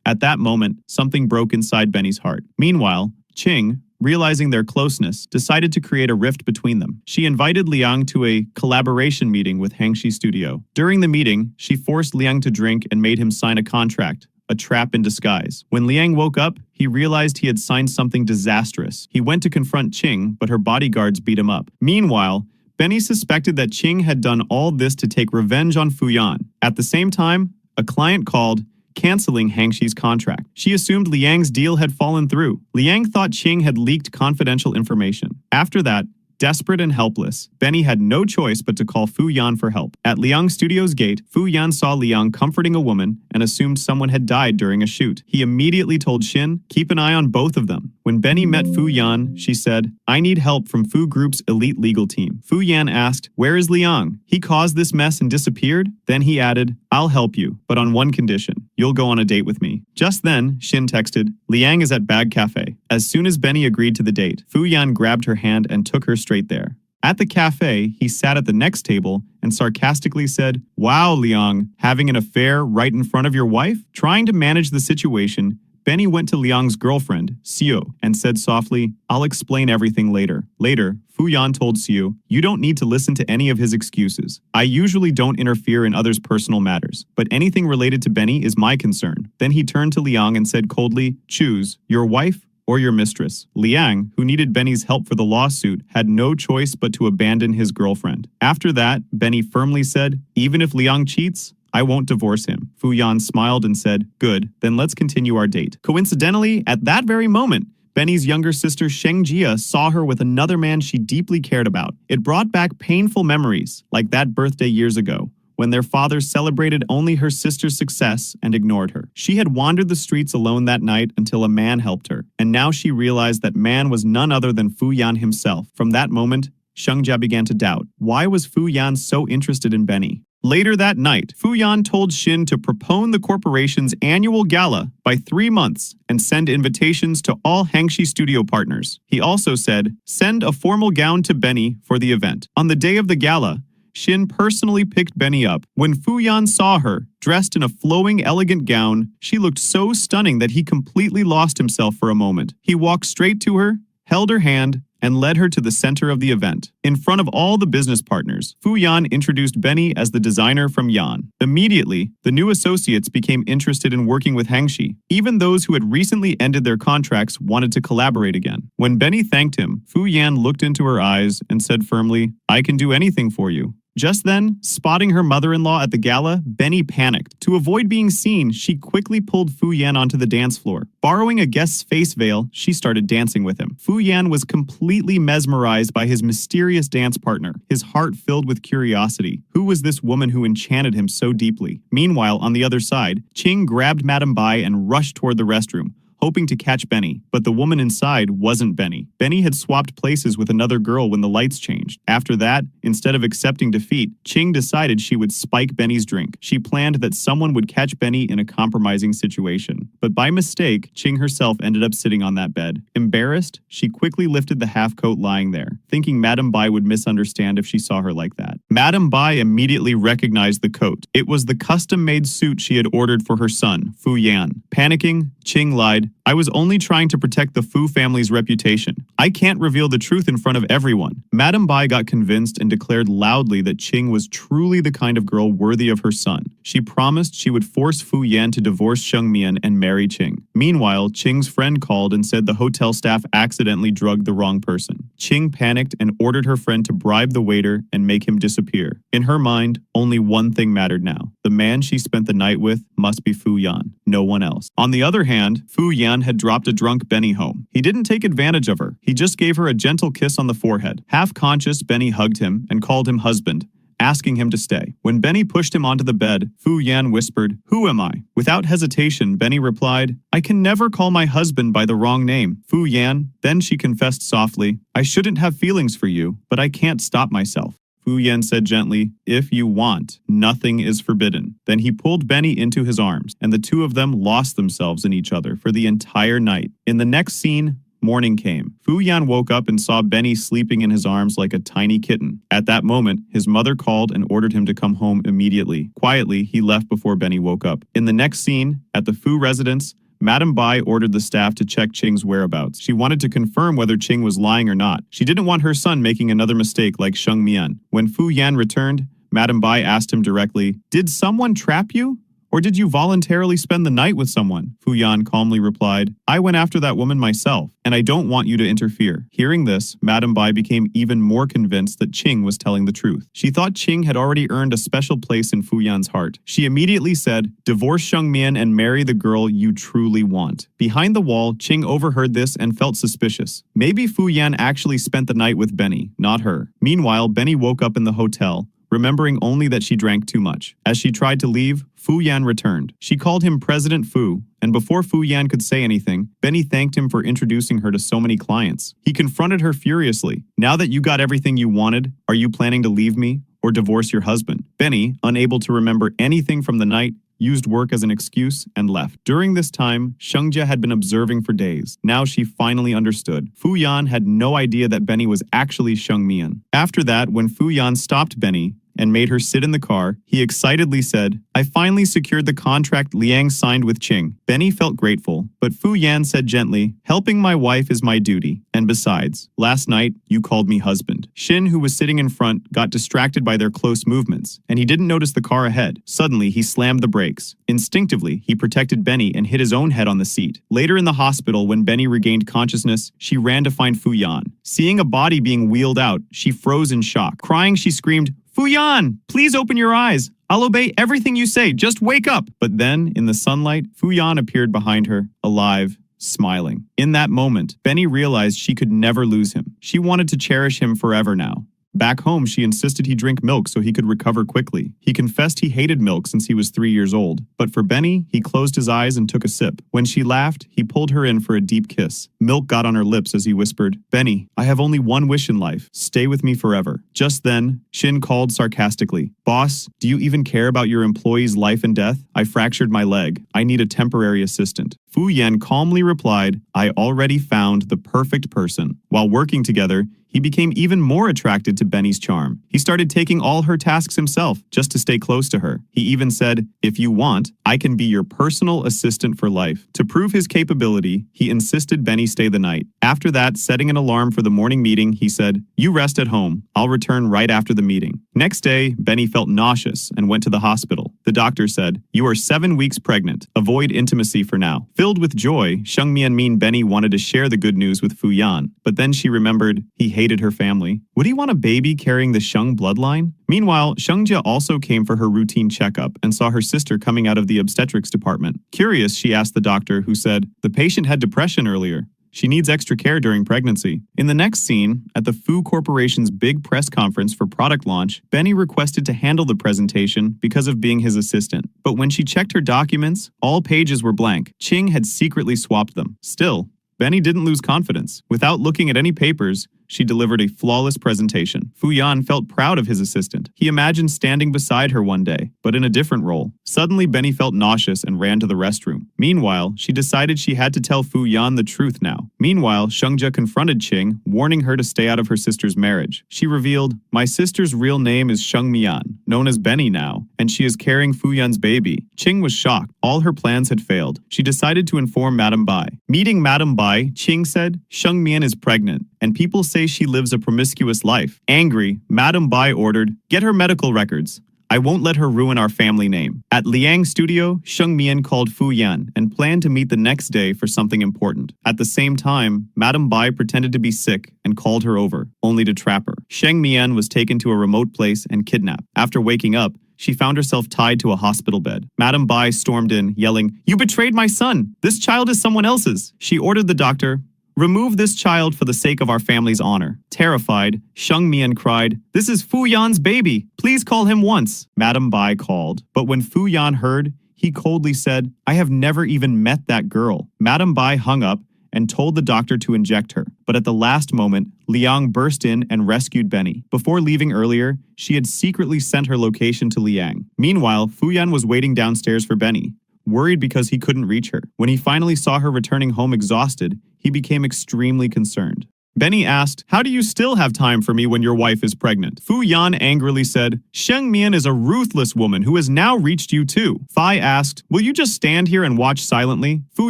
At that moment, something broke inside Benny's heart. Meanwhile, Ching, realizing their closeness, decided to create a rift between them. She invited Liang to a collaboration meeting with Hangxi's studio. During the meeting, she forced Liang to drink and made him sign a contract, a trap in disguise. When Liang woke up, he realized he had signed something disastrous. He went to confront Ching, but her bodyguards beat him up. Meanwhile, Benny suspected that Ching had done all this to take revenge on Fu Yan. At the same time, a client called, canceling Hangxi's contract. She assumed Liang's deal had fallen through. Liang thought Ching had leaked confidential information. After that, desperate and helpless, Benny had no choice but to call Fu Yan for help. At Liang Studio's gate, Fu Yan saw Liang comforting a woman and assumed someone had died during a shoot. He immediately told Shin, "Keep an eye on both of them." When Benny met Fu Yan, she said, "I need help from Fu Group's elite legal team." Fu Yan asked, "Where is Liang? He caused this mess and disappeared?" Then he added, "I'll help you, but on one condition. You'll go on a date with me." Just then, Shin texted, "Liang is at Bag Cafe." As soon as Benny agreed to the date, Fu Yan grabbed her hand and took her straight there. At the cafe, he sat at the next table and sarcastically said, "Wow, Liang, having an affair right in front of your wife?" Trying to manage the situation, Benny went to Liang's girlfriend, Xiu, and said softly, "I'll explain everything later." Later, Fu Yan told Xiu, "You don't need to listen to any of his excuses. I usually don't interfere in others' personal matters, but anything related to Benny is my concern." Then he turned to Liang and said coldly, "Choose, your wife or your mistress." Liang, who needed Benny's help for the lawsuit, had no choice but to abandon his girlfriend. After that, Benny firmly said, "Even if Liang cheats, I won't divorce him. Fu Yan smiled and said, good, then let's continue our date. Coincidentally, at that very moment, Benny's younger sister Sheng Jia saw her with another man she deeply cared about. It brought back painful memories, like that birthday years ago, when their father celebrated only her sister's success and ignored her. She had wandered the streets alone that night until a man helped her, and now she realized that man was none other than Fu Yan himself. From that moment, Sheng Jia began to doubt. Why was Fu Yan so interested in Benny? Later that night, Fu Yan told Shin to postpone the corporation's annual gala by 3 months and send invitations to all Hangxi studio partners. He also said, send a formal gown to Benny for the event. On the day of the gala, Shin personally picked Benny up. When Fu Yan saw her, dressed in a flowing, elegant gown, she looked so stunning that he completely lost himself for a moment. He walked straight to her, held her hand, and led her to the center of the event. In front of all the business partners, Fu Yan introduced Benny as the designer from Yan. Immediately, the new associates became interested in working with Hangxi. Even those who had recently ended their contracts wanted to collaborate again. When Benny thanked him, Fu Yan looked into her eyes and said firmly, I can do anything for you. Just then, spotting her mother-in-law at the gala, Benny panicked. To avoid being seen, she quickly pulled Fu Yan onto the dance floor. Borrowing a guest's face veil, she started dancing with him. Fu Yan was completely mesmerized by his mysterious dance partner, his heart filled with curiosity. Who was this woman who enchanted him so deeply? Meanwhile, on the other side, Ching grabbed Madame Bai and rushed toward the restroom, hoping to catch Benny, but the woman inside wasn't Benny. Benny had swapped places with another girl when the lights changed. After that, instead of accepting defeat, Ching decided she would spike Benny's drink. She planned that someone would catch Benny in a compromising situation. But by mistake, Ching herself ended up sitting on that bed. Embarrassed, she quickly lifted the half-coat lying there, thinking Madame Bai would misunderstand if she saw her like that. Madame Bai immediately recognized the coat. It was the custom-made suit she had ordered for her son, Fu Yan. Panicking, Ching lied, I was only trying to protect the Fu family's reputation. I can't reveal the truth in front of everyone. Madame Bai got convinced and declared loudly that Ching was truly the kind of girl worthy of her son. She promised she would force Fu Yan to divorce Sheng Mian and marry Ching. Meanwhile, Ching's friend called and said the hotel staff accidentally drugged the wrong person. Ching panicked and ordered her friend to bribe the waiter and make him disappear. In her mind, only one thing mattered now. The man she spent the night with must be Fu Yan, no one else. On the other hand, Fu Yan had dropped a drunk Benny home. He didn't take advantage of her. He just gave her a gentle kiss on the forehead. Half-conscious, Benny hugged him and called him husband, asking him to stay. When Benny pushed him onto the bed, Fu Yan whispered, "Who am I?" Without hesitation, Benny replied, "I can never call my husband by the wrong name, Fu Yan." Then she confessed softly, "I shouldn't have feelings for you, but I can't stop myself." Fu Yan said gently, "If you want, nothing is forbidden." Then he pulled Benny into his arms, and the two of them lost themselves in each other for the entire night. In the next scene, morning came. Fu Yan woke up and saw Benny sleeping in his arms like a tiny kitten. At that moment, his mother called and ordered him to come home immediately. Quietly, he left before Benny woke up. In the next scene, at the Fu residence, Madame Bai ordered the staff to check Ching's whereabouts. She wanted to confirm whether Ching was lying or not. She didn't want her son making another mistake like Sheng Mian. When Fu Yan returned, Madame Bai asked him directly, "Did someone trap you? Or did you voluntarily spend the night with someone?" Fu Yan calmly replied, "I went after that woman myself, and I don't want you to interfere." Hearing this, Madame Bai became even more convinced that Ching was telling the truth. She thought Ching had already earned a special place in Fu Yan's heart. She immediately said, "Divorce Sheng Mian and marry the girl you truly want." Behind the wall, Ching overheard this and felt suspicious. Maybe Fu Yan actually spent the night with Benny, not her. Meanwhile, Benny woke up in the hotel, remembering only that she drank too much. As she tried to leave, Fu Yan returned. She called him President Fu, and before Fu Yan could say anything, Benny thanked him for introducing her to so many clients. He confronted her furiously. "Now that you got everything you wanted, are you planning to leave me or divorce your husband?" Benny, unable to remember anything from the night, used work as an excuse and left. During this time, Sheng Jia had been observing for days. Now she finally understood. Fu Yan had no idea that Benny was actually Sheng Mian. After that, when Fu Yan stopped Benny and made her sit in the car, he excitedly said, "I finally secured the contract Liang signed with Ching." Benny felt grateful, but Fu Yan said gently, "Helping my wife is my duty. And besides, last night, you called me husband." Shin, who was sitting in front, got distracted by their close movements, and he didn't notice the car ahead. Suddenly, he slammed the brakes. Instinctively, he protected Benny and hit his own head on the seat. Later in the hospital, when Benny regained consciousness, she ran to find Fu Yan. Seeing a body being wheeled out, she froze in shock. Crying, she screamed, "Fuyan, please open your eyes. I'll obey everything you say. Just wake up." But then, in the sunlight, Fuyan appeared behind her, alive, smiling. In that moment, Benny realized she could never lose him. She wanted to cherish him forever now. Back home, she insisted he drink milk so he could recover quickly. He confessed he hated milk since he was 3 years old. But for Benny, he closed his eyes and took a sip. When she laughed, he pulled her in for a deep kiss. Milk got on her lips as he whispered, "Benny, I have only one wish in life. Stay with me forever." Just then, Shin called sarcastically, "Boss, do you even care about your employee's life and death? I fractured my leg. I need a temporary assistant." Fu Yan calmly replied, "I already found the perfect person." While working together, he became even more attracted to Benny's charm. He started taking all her tasks himself just to stay close to her. He even said, "If you want, I can be your personal assistant for life." To prove his capability, he insisted Benny stay the night. After that, setting an alarm for the morning meeting, he said, "You rest at home. I'll return right after the meeting." Next day, Benny felt nauseous and went to the hospital. The doctor said, "You are 7 weeks pregnant. Avoid intimacy for now." Filled with joy, Sheng Mian Benny wanted to share the good news with Fu Yan, but then she remembered he hated her family. Would he want a baby carrying the Sheng bloodline? Meanwhile, Sheng also came for her routine checkup and saw her sister coming out of the obstetrics department. Curious, she asked the doctor, who said, "The patient had depression earlier. She needs extra care during pregnancy." In the next scene, at the Fu Corporation's big press conference for product launch, Benny requested to handle the presentation because of being his assistant. But when she checked her documents, all pages were blank. Ching had secretly swapped them. Still, Benny didn't lose confidence. Without looking at any papers, she delivered a flawless presentation. Fu Yan felt proud of his assistant. He imagined standing beside her one day, but in a different role. Suddenly, Benny felt nauseous and ran to the restroom. Meanwhile, she decided she had to tell Fu Yan the truth now. Meanwhile, Shengja confronted Ching, warning her to stay out of her sister's marriage. She revealed, "My sister's real name is Sheng Mian, known as Benny now, and she is carrying Fu Yan's baby." Ching was shocked. All her plans had failed. She decided to inform Madame Bai. Meeting Madame Bai, Ching said, "Sheng Mian is pregnant, and people say she lives a promiscuous life." Angry, Madame Bai ordered, "Get her medical records. I won't let her ruin our family name." At Liang's studio, Sheng Mian called Fu Yan and planned to meet the next day for something important. At the same time, Madame Bai pretended to be sick and called her over, only to trap her. Sheng Mian was taken to a remote place and kidnapped. After waking up, she found herself tied to a hospital bed. Madame Bai stormed in, yelling, "You betrayed my son! This child is someone else's!" She ordered the doctor, "Remove this child for the sake of our family's honor." Terrified, Sheng Mian cried, "This is Fu Yan's baby. Please call him once." Madame Bai called, but when Fu Yan heard, he coldly said, "I have never even met that girl." Madame Bai hung up and told the doctor to inject her. But at the last moment, Liang burst in and rescued Benny. Before leaving earlier, she had secretly sent her location to Liang. Meanwhile, Fu Yan was waiting downstairs for Benny, worried because he couldn't reach her. When he finally saw her returning home exhausted, he became extremely concerned. Benny asked, "How do you still have time for me when your wife is pregnant?" Fu Yan angrily said, "Sheng Mian is a ruthless woman who has now reached you too." Fai asked, "Will you just stand here and watch silently?" Fu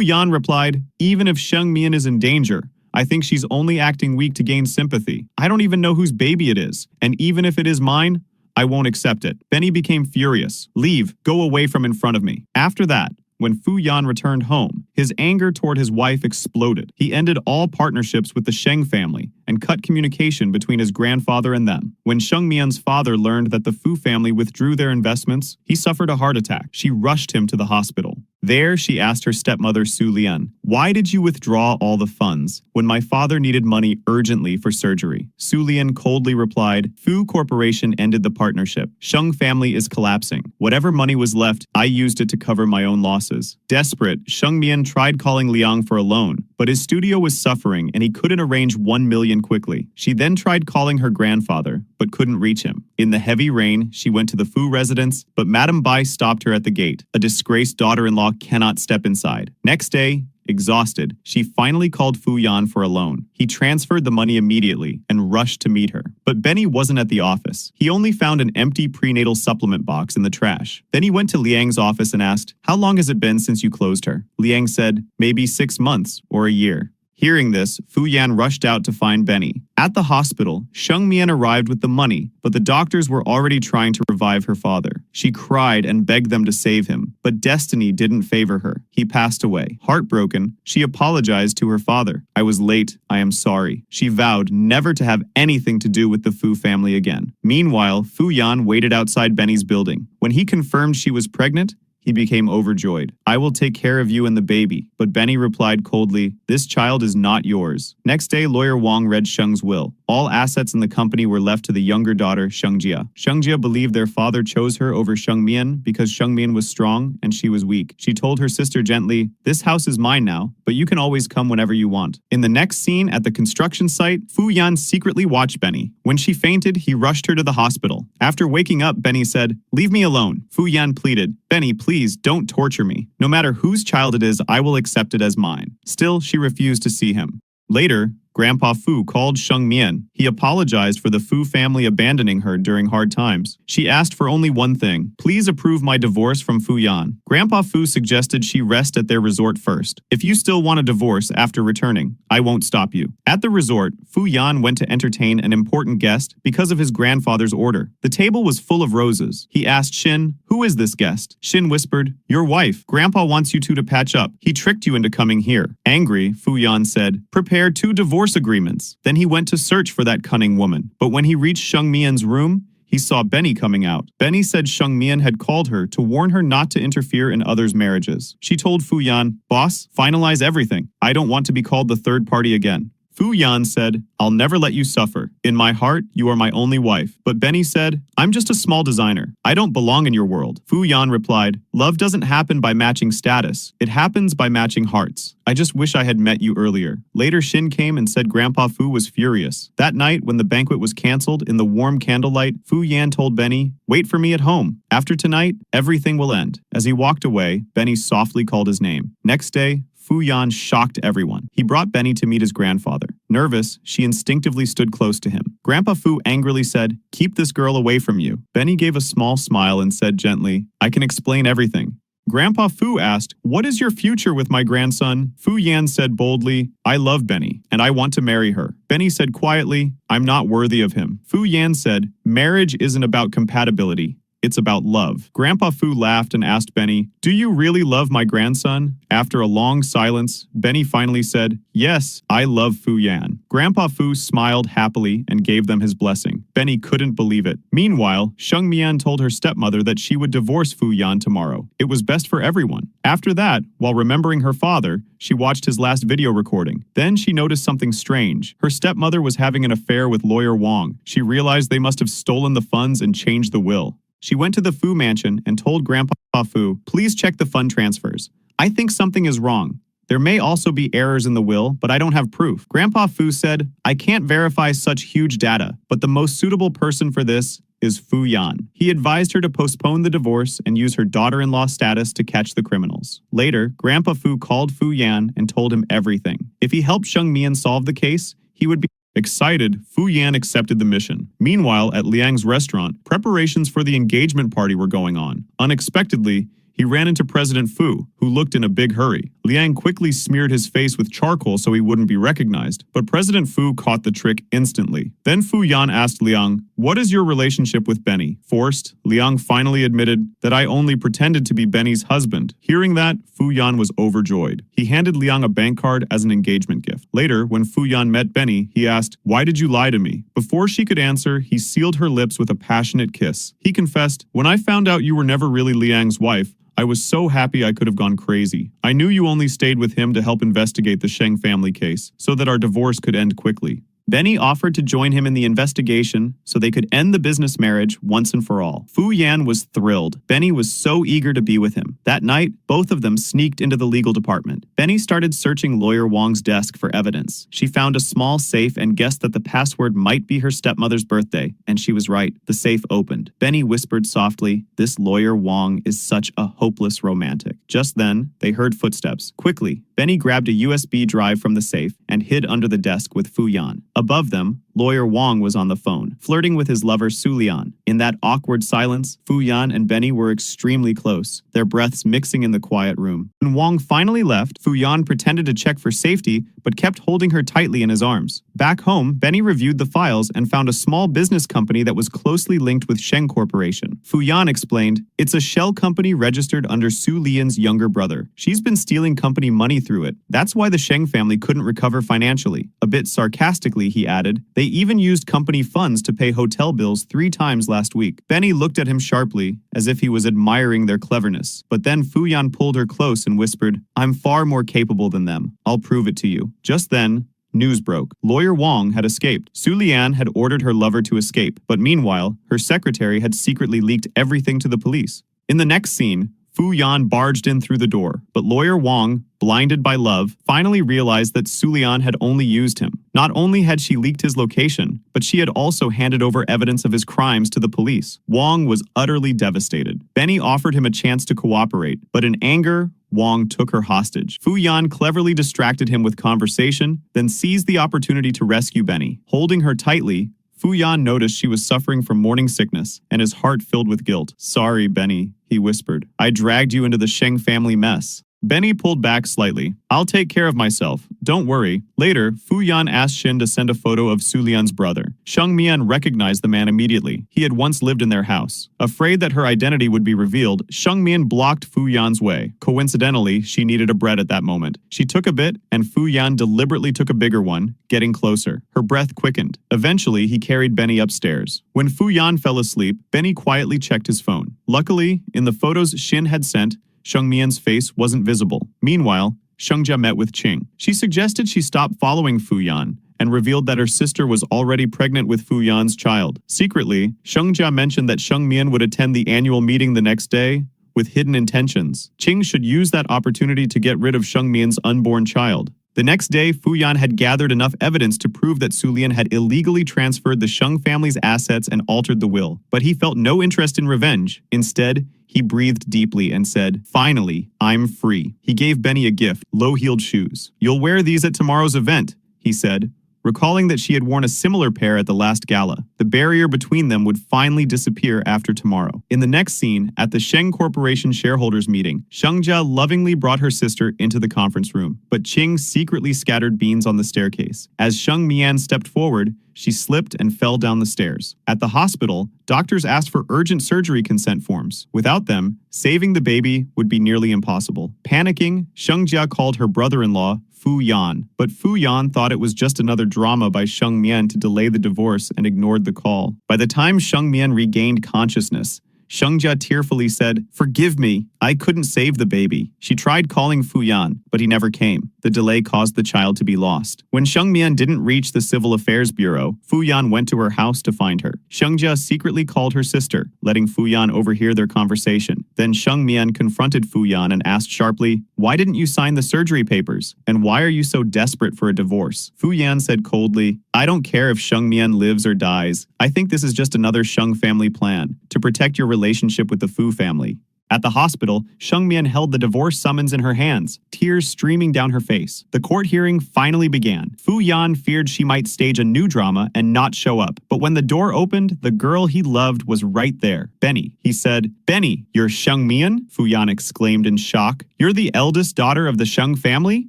Yan replied, "Even if Sheng Mian is in danger, I think she's only acting weak to gain sympathy. I don't even know whose baby it is, and even if it is mine, I won't accept it." Benny became furious. "Leave, go away from in front of me." After that, when Fu Yan returned home, his anger toward his wife exploded. He ended all partnerships with the Sheng family and cut communication between his grandfather and them. When Sheng Mian's father learned that the Fu family withdrew their investments, he suffered a heart attack. She rushed him to the hospital. There, she asked her stepmother Su Lian, "Why did you withdraw all the funds when my father needed money urgently for surgery?" Su Lian coldly replied, "Fu Corporation ended the partnership. Sheng family is collapsing. Whatever money was left, I used it to cover my own losses." Desperate, Sheng Mian tried calling Liang for a loan, but his studio was suffering and he couldn't arrange 1 million quickly. She then tried calling her grandfather, but couldn't reach him. In the heavy rain, she went to the Fu residence, but Madame Bai stopped her at the gate. A disgraced daughter-in-law cannot step inside. Next day, exhausted, she finally called Fu Yan for a loan. He transferred the money immediately and rushed to meet her. But Benny wasn't at the office. He only found an empty prenatal supplement box in the trash. Then he went to Liang's office and asked, "How long has it been since you closed her?" Liang said, "Maybe 6 months or a year." Hearing this, Fu Yan rushed out to find Benny. At the hospital, Sheng Mian arrived with the money, but the doctors were already trying to revive her father. She cried and begged them to save him, but destiny didn't favor her. He passed away. Heartbroken, she apologized to her father. "I was late. I am sorry." She vowed never to have anything to do with the Fu family again. Meanwhile, Fu Yan waited outside Benny's building. When he confirmed she was pregnant, he became overjoyed. "I will take care of you and the baby." But Benny replied coldly, "This child is not yours." Next day, lawyer Wang read Sheng's will. All assets in the company were left to the younger daughter, Shengjia. Shengjia believed their father chose her over Shengmian because Shengmian was strong and she was weak. She told her sister gently, "This house is mine now, but you can always come whenever you want." In the next scene at the construction site, Fu Yan secretly watched Benny. When she fainted, he rushed her to the hospital. After waking up, Benny said, "Leave me alone." Fu Yan pleaded, "Benny, please don't torture me. No matter whose child it is, I will accept it as mine." Still, she refused to see him. Later, Grandpa Fu called Sheng Mian. He apologized for the Fu family abandoning her during hard times. She asked for only one thing: "Please approve my divorce from Fu Yan." Grandpa Fu suggested she rest at their resort first. "If you still want a divorce after returning, I won't stop you." At the resort, Fu Yan went to entertain an important guest because of his grandfather's order. The table was full of roses. He asked Shin, "Who is this guest?" Shin whispered, "Your wife. Grandpa wants you two to patch up. He tricked you into coming here." Angry, Fu Yan said, "Prepare 2 divorce agreements." Then he went to search for that cunning woman. But when he reached Sheng Mian's room, he saw Benny coming out. Benny said Sheng Mian had called her to warn her not to interfere in others' marriages. She told Fu Yan, "Boss, finalize everything. I don't want to be called the third party again." Fu Yan said, "I'll never let you suffer. In my heart, you are my only wife." But Benny said, "I'm just a small designer. I don't belong in your world." Fu Yan replied, "Love doesn't happen by matching status. It happens by matching hearts. I just wish I had met you earlier." Later, Shin came and said Grandpa Fu was furious. That night, when the banquet was canceled, in the warm candlelight, Fu Yan told Benny, "Wait for me at home. After tonight, everything will end." As he walked away, Benny softly called his name. Next day, Fu Yan shocked everyone. He brought Benny to meet his grandfather. Nervous, she instinctively stood close to him. Grandpa Fu angrily said, "Keep this girl away from you." Benny gave a small smile and said gently, "I can explain everything." Grandpa Fu asked, "What is your future with my grandson?" Fu Yan said boldly, "I love Benny, and I want to marry her." Benny said quietly, "I'm not worthy of him." Fu Yan said, "Marriage isn't about compatibility. It's about love." Grandpa Fu laughed and asked Benny, "Do you really love my grandson?" After a long silence, Benny finally said, "Yes, I love Fu Yan." Grandpa Fu smiled happily and gave them his blessing. Benny couldn't believe it. Meanwhile, Sheng Mian told her stepmother that she would divorce Fu Yan tomorrow. It was best for everyone. After that, while remembering her father, she watched his last video recording. Then she noticed something strange. Her stepmother was having an affair with lawyer Wang. She realized they must have stolen the funds and changed the will. She went to the Fu mansion and told Grandpa Fu, "Please check the fund transfers. I think something is wrong. There may also be errors in the will, but I don't have proof." Grandpa Fu said, "I can't verify such huge data, but the most suitable person for this is Fu Yan." He advised her to postpone the divorce and use her daughter-in-law status to catch the criminals. Later, Grandpa Fu called Fu Yan and told him everything. If he helped Sheng Mian solve the case, he would be excited. Fu Yan accepted the mission. Meanwhile, at Liang's restaurant, preparations for the engagement party were going on. Unexpectedly, he ran into President Fu, who looked in a big hurry. Liang quickly smeared his face with charcoal so he wouldn't be recognized, but President Fu caught the trick instantly. Then Fu Yan asked Liang, "What is your relationship with Benny?" Forced, Liang finally admitted that I only pretended to be Benny's husband. Hearing that, Fu Yan was overjoyed. He handed Liang a bank card as an engagement gift. Later, when Fu Yan met Benny, he asked, "Why did you lie to me?" Before she could answer, he sealed her lips with a passionate kiss. He confessed, "When I found out you were never really Liang's wife, I was so happy I could have gone crazy. I knew you only stayed with him to help investigate the Sheng family case, so that our divorce could end quickly." Benny offered to join him in the investigation so they could end the business marriage once and for all. Fu Yan was thrilled. Benny was so eager to be with him. That night, both of them sneaked into the legal department. Benny started searching lawyer Wang's desk for evidence. She found a small safe and guessed that the password might be her stepmother's birthday, and she was right. The safe opened. Benny whispered softly, "This lawyer Wang is such a hopeless romantic." Just then, they heard footsteps. Quickly, Benny grabbed a USB drive from the safe and hid under the desk with Fu Yan. Above them, lawyer Wang was on the phone, flirting with his lover Sulian. In that awkward silence, Fu Yan and Benny were extremely close, their breaths mixing in the quiet room. When Wang finally left, Fu Yan pretended to check for safety, but kept holding her tightly in his arms. Back home, Benny reviewed the files and found a small business company that was closely linked with Sheng Corporation. Fu Yan explained, "It's a shell company registered under Su Lian's younger brother. She's been stealing company money through it. That's why the Sheng family couldn't recover financially." A bit sarcastically, he added, "They even used company funds to pay hotel bills 3 times last week." Benny looked at him sharply, as if he was admiring their cleverness. But then Fu Yan pulled her close and whispered, "I'm far more capable than them. I'll prove it to you." Just then, news broke. Lawyer Wang had escaped. Su Lian had ordered her lover to escape, but meanwhile, her secretary had secretly leaked everything to the police. In the next scene, Fu Yan barged in through the door, but lawyer Wang, blinded by love, finally realized that Su Lian had only used him. Not only had she leaked his location, but she had also handed over evidence of his crimes to the police. Wang was utterly devastated. Benny offered him a chance to cooperate, but in anger, Wang took her hostage. Fu Yan cleverly distracted him with conversation, then seized the opportunity to rescue Benny. Holding her tightly, Fu Yan noticed she was suffering from morning sickness, and his heart filled with guilt. "Sorry, Benny," he whispered. "I dragged you into the Sheng family mess." Benny pulled back slightly. "I'll take care of myself. Don't worry." Later, Fu Yan asked Shin to send a photo of Su Lian's brother. Sheng Mian recognized the man immediately. He had once lived in their house. Afraid that her identity would be revealed, Sheng Mian blocked Fu Yan's way. Coincidentally, she needed a bread at that moment. She took a bit, and Fu Yan deliberately took a bigger one, getting closer. Her breath quickened. Eventually, he carried Benny upstairs. When Fu Yan fell asleep, Benny quietly checked his phone. Luckily, in the photos Shin had sent, Sheng Mian's face wasn't visible. Meanwhile, Sheng met with Ching. She suggested she stop following Fu Yan and revealed that her sister was already pregnant with Fu Yan's child. Secretly, Sheng mentioned that Sheng Mian would attend the annual meeting the next day with hidden intentions. Ching should use that opportunity to get rid of Sheng Mian's unborn child. The next day, Fu Yan had gathered enough evidence to prove that Su Lian had illegally transferred the Sheng family's assets and altered the will. But he felt no interest in revenge. Instead, he breathed deeply and said, "Finally, I'm free." He gave Benny a gift, low-heeled shoes. "You'll wear these at tomorrow's event," he said, recalling that she had worn a similar pair at the last gala. The barrier between them would finally disappear after tomorrow. In the next scene, at the Sheng Corporation shareholders meeting, Shengjia lovingly brought her sister into the conference room, but Ching secretly scattered beans on the staircase. As Sheng Mian stepped forward, she slipped and fell down the stairs. At the hospital, doctors asked for urgent surgery consent forms. Without them, saving the baby would be nearly impossible. Panicking, Shengjia called her brother-in-law Fu Yan, but Fu Yan thought it was just another drama by Sheng Mian to delay the divorce and ignored the call. By the time Sheng Mian regained consciousness, Shengjia tearfully said, "Forgive me, I couldn't save the baby." She tried calling Fu Yan, but he never came. The delay caused the child to be lost. When Sheng Mian didn't reach the Civil Affairs Bureau, Fu Yan went to her house to find her. Shengjia secretly called her sister, letting Fu Yan overhear their conversation. Then Sheng Mian confronted Fu Yan and asked sharply, "Why didn't you sign the surgery papers? And why are you so desperate for a divorce?" Fu Yan said coldly, "I don't care if Sheng Mian lives or dies. I think this is just another Sheng family plan to protect your relationship with the Fu family." At the hospital, Sheng Mian held the divorce summons in her hands, tears streaming down her face. The court hearing finally began. Fu Yan feared she might stage a new drama and not show up, but when the door opened, the girl he loved was right there. "Benny," he said. "Benny, you're Sheng Mian?" Fu Yan exclaimed in shock. "You're the eldest daughter of the Sheng family?"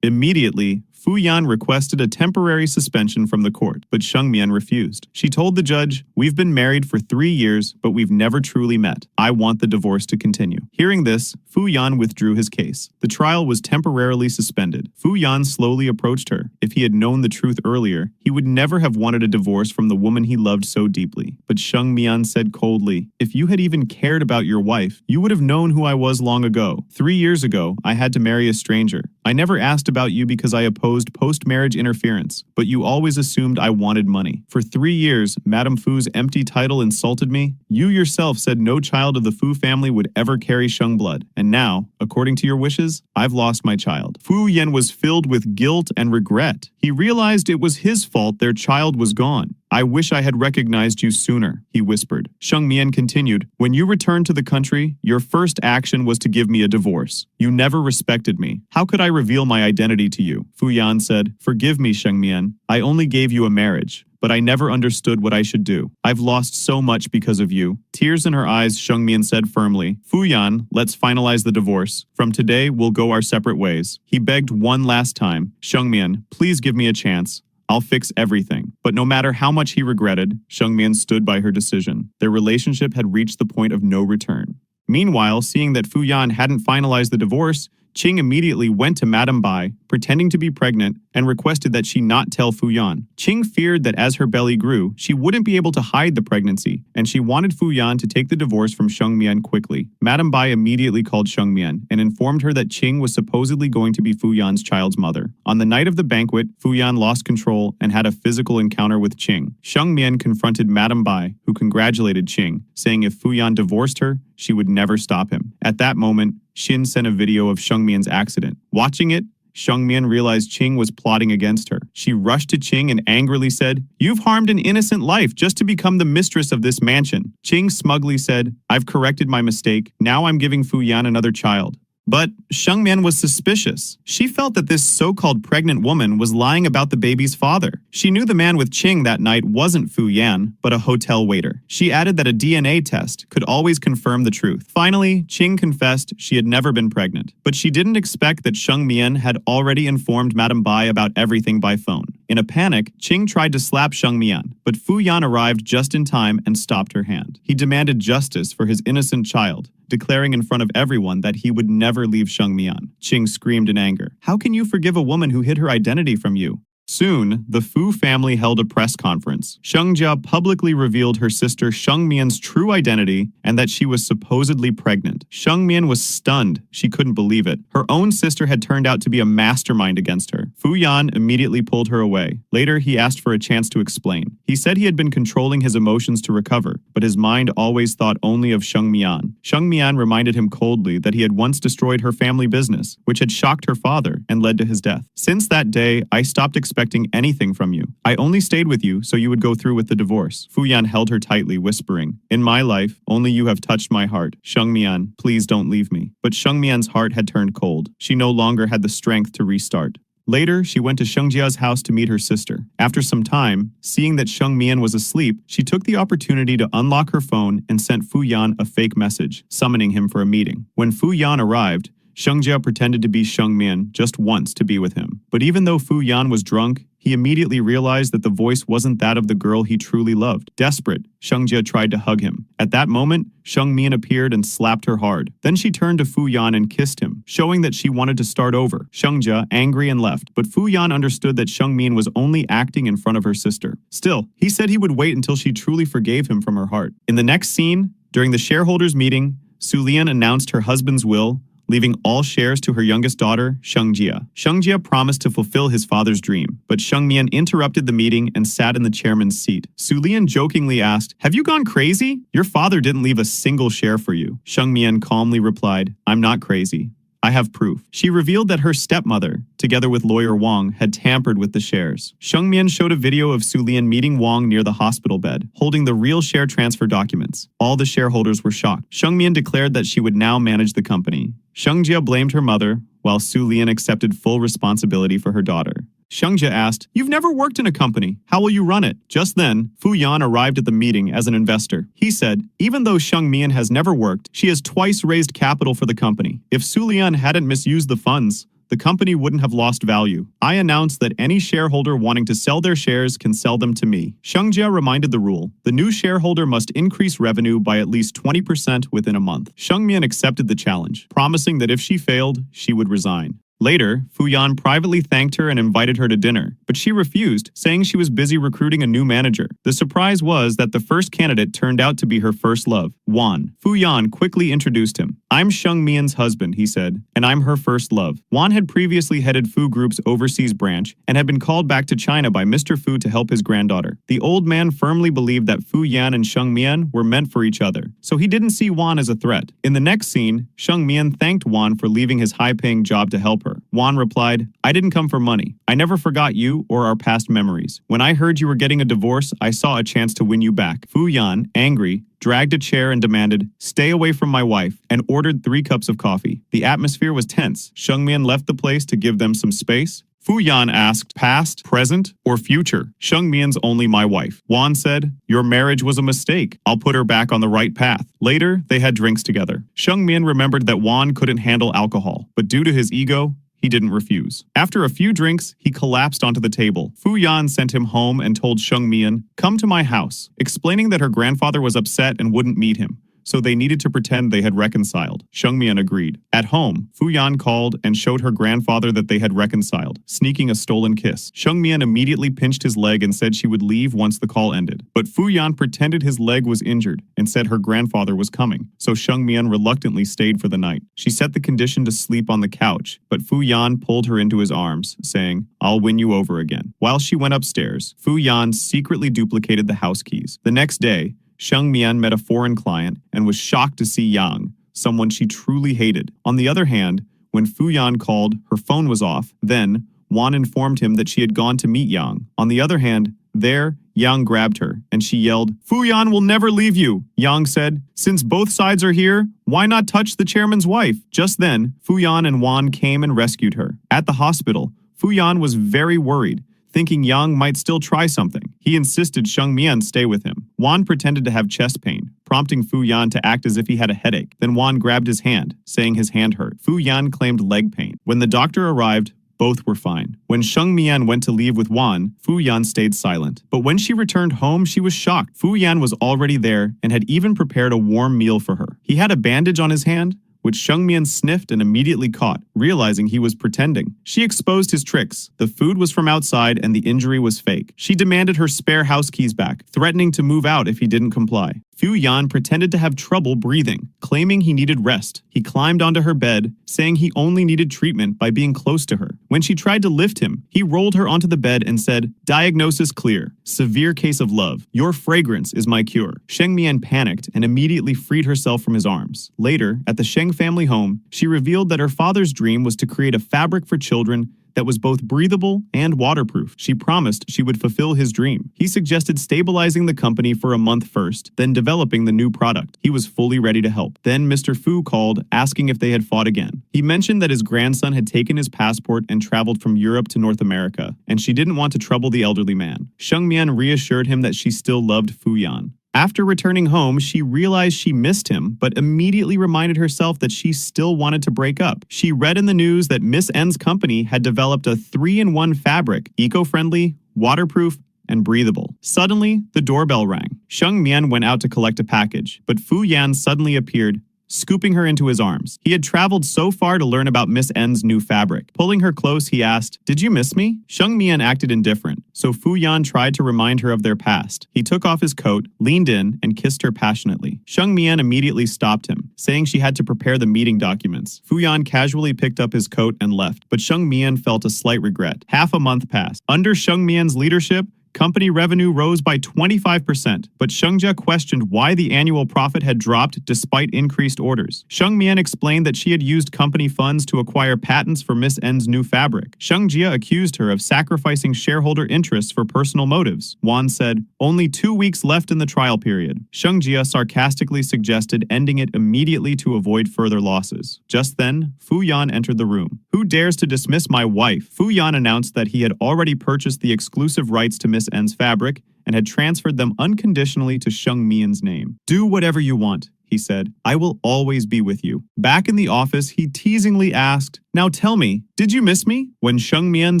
Immediately, Fu Yan requested a temporary suspension from the court, but Sheng Mian refused. She told the judge, "We've been married for 3 years, but we've never truly met. I want the divorce to continue." Hearing this, Fu Yan withdrew his case. The trial was temporarily suspended. Fu Yan slowly approached her. If he had known the truth earlier, he would never have wanted a divorce from the woman he loved so deeply. But Sheng Mian said coldly, "If you had even cared about your wife, you would have known who I was long ago. 3 years ago, I had to marry a stranger. I never asked about you because I opposed post-marriage interference, but you always assumed I wanted money. For 3 years, Madame Fu's empty title insulted me. You yourself said no child of the Fu family would ever carry Sheng blood. And now, according to your wishes, I've lost my child." Fu Yan was filled with guilt and regret. He realized it was his fault their child was gone. "I wish I had recognized you sooner," he whispered. Sheng Mian continued, "When you returned to the country, your first action was to give me a divorce. You never respected me. How could I reveal my identity to you?" Fu Yan said, "Forgive me, Sheng Mian. I only gave you a marriage, but I never understood what I should do. I've lost so much because of you." Tears in her eyes, Shengmian said firmly, "Fuyan, let's finalize the divorce. From today, we'll go our separate ways." He begged one last time, "Shengmian, please give me a chance. I'll fix everything." But no matter how much he regretted, Shengmian stood by her decision. Their relationship had reached the point of no return. Meanwhile, seeing that Fuyan hadn't finalized the divorce, Ching immediately went to Madame Bai, pretending to be pregnant, and requested that she not tell Fuyan. Ching feared that as her belly grew, she wouldn't be able to hide the pregnancy, and she wanted Fuyan to take the divorce from Shengmian quickly. Madame Bai immediately called Shengmian and informed her that Ching was supposedly going to be Fuyan's child's mother. On the night of the banquet, Fuyan lost control and had a physical encounter with Ching. Shengmian confronted Madame Bai, who congratulated Ching, saying if Fuyan divorced her, she would never stop him. At that moment, Xin sent a video of Shengmian's accident. Watching it, Shengmian realized Ching was plotting against her. She rushed to Ching and angrily said, "You've harmed an innocent life just to become the mistress of this mansion." Ching smugly said, "I've corrected my mistake. Now I'm giving Fuyan another child." But Shengmian was suspicious. She felt that this so-called pregnant woman was lying about the baby's father. She knew the man with Ching that night wasn't Fu Yan, but a hotel waiter. She added that a DNA test could always confirm the truth. Finally, Ching confessed she had never been pregnant, but she didn't expect that Shengmian had already informed Madame Bai about everything by phone. In a panic, Ching tried to slap Shengmian, but Fu Yan arrived just in time and stopped her hand. He demanded justice for his innocent child, declaring in front of everyone that he would never leave Shengmian. Ching screamed in anger, "How can you forgive a woman who hid her identity from you?" Soon, the Fu family held a press conference. Shengjia publicly revealed her sister Shengmian's true identity and that she was supposedly pregnant. Shengmian was stunned. She couldn't believe it. Her own sister had turned out to be a mastermind against her. Fu Yan immediately pulled her away. Later, he asked for a chance to explain. He said he had been controlling his emotions to recover, but his mind always thought only of Shengmian. Shengmian reminded him coldly that he had once destroyed her family business, which had shocked her father and led to his death. "Since that day, I stopped expecting anything from you. I only stayed with you so you would go through with the divorce." Fu Yan held her tightly, whispering, "In my life, only you have touched my heart. Shengmian, please don't leave me." But Shengmian's heart had turned cold. She no longer had the strength to restart. Later, she went to Shengjia's house to meet her sister. After some time, seeing that Shengmian was asleep, she took the opportunity to unlock her phone and sent Fu Yan a fake message, summoning him for a meeting. When Fu Yan arrived, Shengjia pretended to be Shengmian just once to be with him. But even though Fu Yan was drunk, he immediately realized that the voice wasn't that of the girl he truly loved. Desperate, Shengjia tried to hug him. At that moment, Shengmian appeared and slapped her hard. Then she turned to Fu Yan and kissed him, showing that she wanted to start over. Shengjia, angry and left, but Fu Yan understood that Shengmian was only acting in front of her sister. Still, he said he would wait until she truly forgave him from her heart. In the next scene, during the shareholders' meeting, Su Lian announced her husband's will, leaving all shares to her youngest daughter, Shengjia. Shengjia promised to fulfill his father's dream, but Shengmian interrupted the meeting and sat in the chairman's seat. Su Lian jokingly asked, "Have you gone crazy? Your father didn't leave a single share for you." Shengmian calmly replied, "I'm not crazy. I have proof." She revealed that her stepmother, together with lawyer Wang, had tampered with the shares. Shengmian showed a video of Su Lian meeting Wang near the hospital bed, holding the real share transfer documents. All the shareholders were shocked. Shengmian declared that she would now manage the company. Shengjia blamed her mother, while Su Lian accepted full responsibility for her daughter. Shengjia asked, "You've never worked in a company. How will you run it?" Just then, Fu Yan arrived at the meeting as an investor. He said, "Even though Shengmian has never worked, she has twice raised capital for the company. If Su Lian hadn't misused the funds, the company wouldn't have lost value. I announced that any shareholder wanting to sell their shares can sell them to me." Shengjia reminded the rule. The new shareholder must increase revenue by at least 20% within a month. Shengmian accepted the challenge, promising that if she failed, she would resign. Later, Fu Yan privately thanked her and invited her to dinner, but she refused, saying she was busy recruiting a new manager. The surprise was that the first candidate turned out to be her first love, Wan. Fu Yan quickly introduced him. "I'm Shengmian's husband," he said, "and I'm her first love." Wan had previously headed Fu Group's overseas branch and had been called back to China by Mr. Fu to help his granddaughter. The old man firmly believed that Fu Yan and Shengmian were meant for each other, so he didn't see Wan as a threat. In the next scene, Shengmian thanked Wan for leaving his high-paying job to help her. Wan replied, "I didn't come for money. I never forgot you or our past memories. When I heard you were getting a divorce, I saw a chance to win you back." Fu Yan, angry, dragged a chair and demanded, "Stay away from my wife," and ordered 3 cups of coffee. The atmosphere was tense. Shengmian left the place to give them some space. Fu Yan asked, past, present, or future? Sheng Mian's only my wife. Wan said, your marriage was a mistake. I'll put her back on the right path. Later, they had drinks together. Sheng Mian remembered that Wan couldn't handle alcohol, but due to his ego, he didn't refuse. After a few drinks, he collapsed onto the table. Fu Yan sent him home and told Sheng Mian, come to my house, explaining that her grandfather was upset and wouldn't meet him, so they needed to pretend they had reconciled. Sheng Mian agreed. At home, Fu Yan called and showed her grandfather that they had reconciled, sneaking a stolen kiss. Sheng Mian immediately pinched his leg and said she would leave once the call ended. But Fu Yan pretended his leg was injured and said her grandfather was coming, so Sheng Mian reluctantly stayed for the night. She set the condition to sleep on the couch, but Fu Yan pulled her into his arms, saying, I'll win you over again. While she went upstairs, Fu Yan secretly duplicated the house keys. The next day, Sheng Mian met a foreign client and was shocked to see Yang, someone she truly hated. On the other hand, when Fu Yan called, her phone was off. Then, Wan informed him that she had gone to meet Yang. On the other hand, there, Yang grabbed her, and she yelled, Fu Yan will never leave you. Yang said, since both sides are here, why not touch the chairman's wife? Just then, Fu Yan and Wan came and rescued her. At the hospital, Fu Yan was very worried, thinking Yang might still try something. He insisted Sheng Mian stay with him. Wan pretended to have chest pain, prompting Fu Yan to act as if he had a headache. Then Wan grabbed his hand, saying his hand hurt. Fu Yan claimed leg pain. When the doctor arrived, both were fine. When Sheng Mian went to leave with Wan, Fu Yan stayed silent. But when she returned home, she was shocked. Fu Yan was already there and had even prepared a warm meal for her. He had a bandage on his hand, which Sheng Mian sniffed and immediately caught, realizing he was pretending. She exposed his tricks. The food was from outside and the injury was fake. She demanded her spare house keys back, threatening to move out if he didn't comply. Fu Yan pretended to have trouble breathing, claiming he needed rest. He climbed onto her bed, saying he only needed treatment by being close to her. When she tried to lift him, he rolled her onto the bed and said, diagnosis clear. Severe case of love. Your fragrance is my cure. Sheng Mian panicked and immediately freed herself from his arms. Later, at the Sheng family home, she revealed that her father's dream was to create a fabric for children that was both breathable and waterproof. She promised she would fulfill his dream. He suggested stabilizing the company for a month first, then developing the new product. He was fully ready to help. Then Mr. Fu called, asking if they had fought again. He mentioned that his grandson had taken his passport and traveled from Europe to North America, and she didn't want to trouble the elderly man. Sheng Mian reassured him that she still loved Fu Yan. After returning home, she realized she missed him, but immediately reminded herself that she still wanted to break up. She read in the news that Miss N's company had developed a 3-in-1 fabric, eco-friendly, waterproof, and breathable. Suddenly, the doorbell rang. Sheng Mian went out to collect a package, but Fu Yan suddenly appeared, scooping her into his arms. He had traveled so far to learn about Miss N's new fabric. Pulling her close, he asked, did you miss me? Sheng Mian acted indifferent, so Fu Yan tried to remind her of their past. He took off his coat, leaned in, and kissed her passionately. Sheng Mian immediately stopped him, saying she had to prepare the meeting documents. Fu Yan casually picked up his coat and left, but Sheng Mian felt a slight regret. Half a month passed. Under Sheng Mian's leadership, company revenue rose by 25%, but Sheng Jia questioned why the annual profit had dropped despite increased orders. Sheng Mian explained that she had used company funds to acquire patents for Miss N's new fabric. Sheng Jia accused her of sacrificing shareholder interests for personal motives. Wan said, only 2 weeks left in the trial period. Sheng Jia sarcastically suggested ending it immediately to avoid further losses. Just then, Fu Yan entered the room. Who dares to dismiss my wife? Fu Yan announced that he had already purchased the exclusive rights to Miss N's fabric and had transferred them unconditionally to Sheng Mian's name. Do whatever you want, he said. I will always be with you. Back in the office, he teasingly asked, now tell me, did you miss me? When Sheng Mian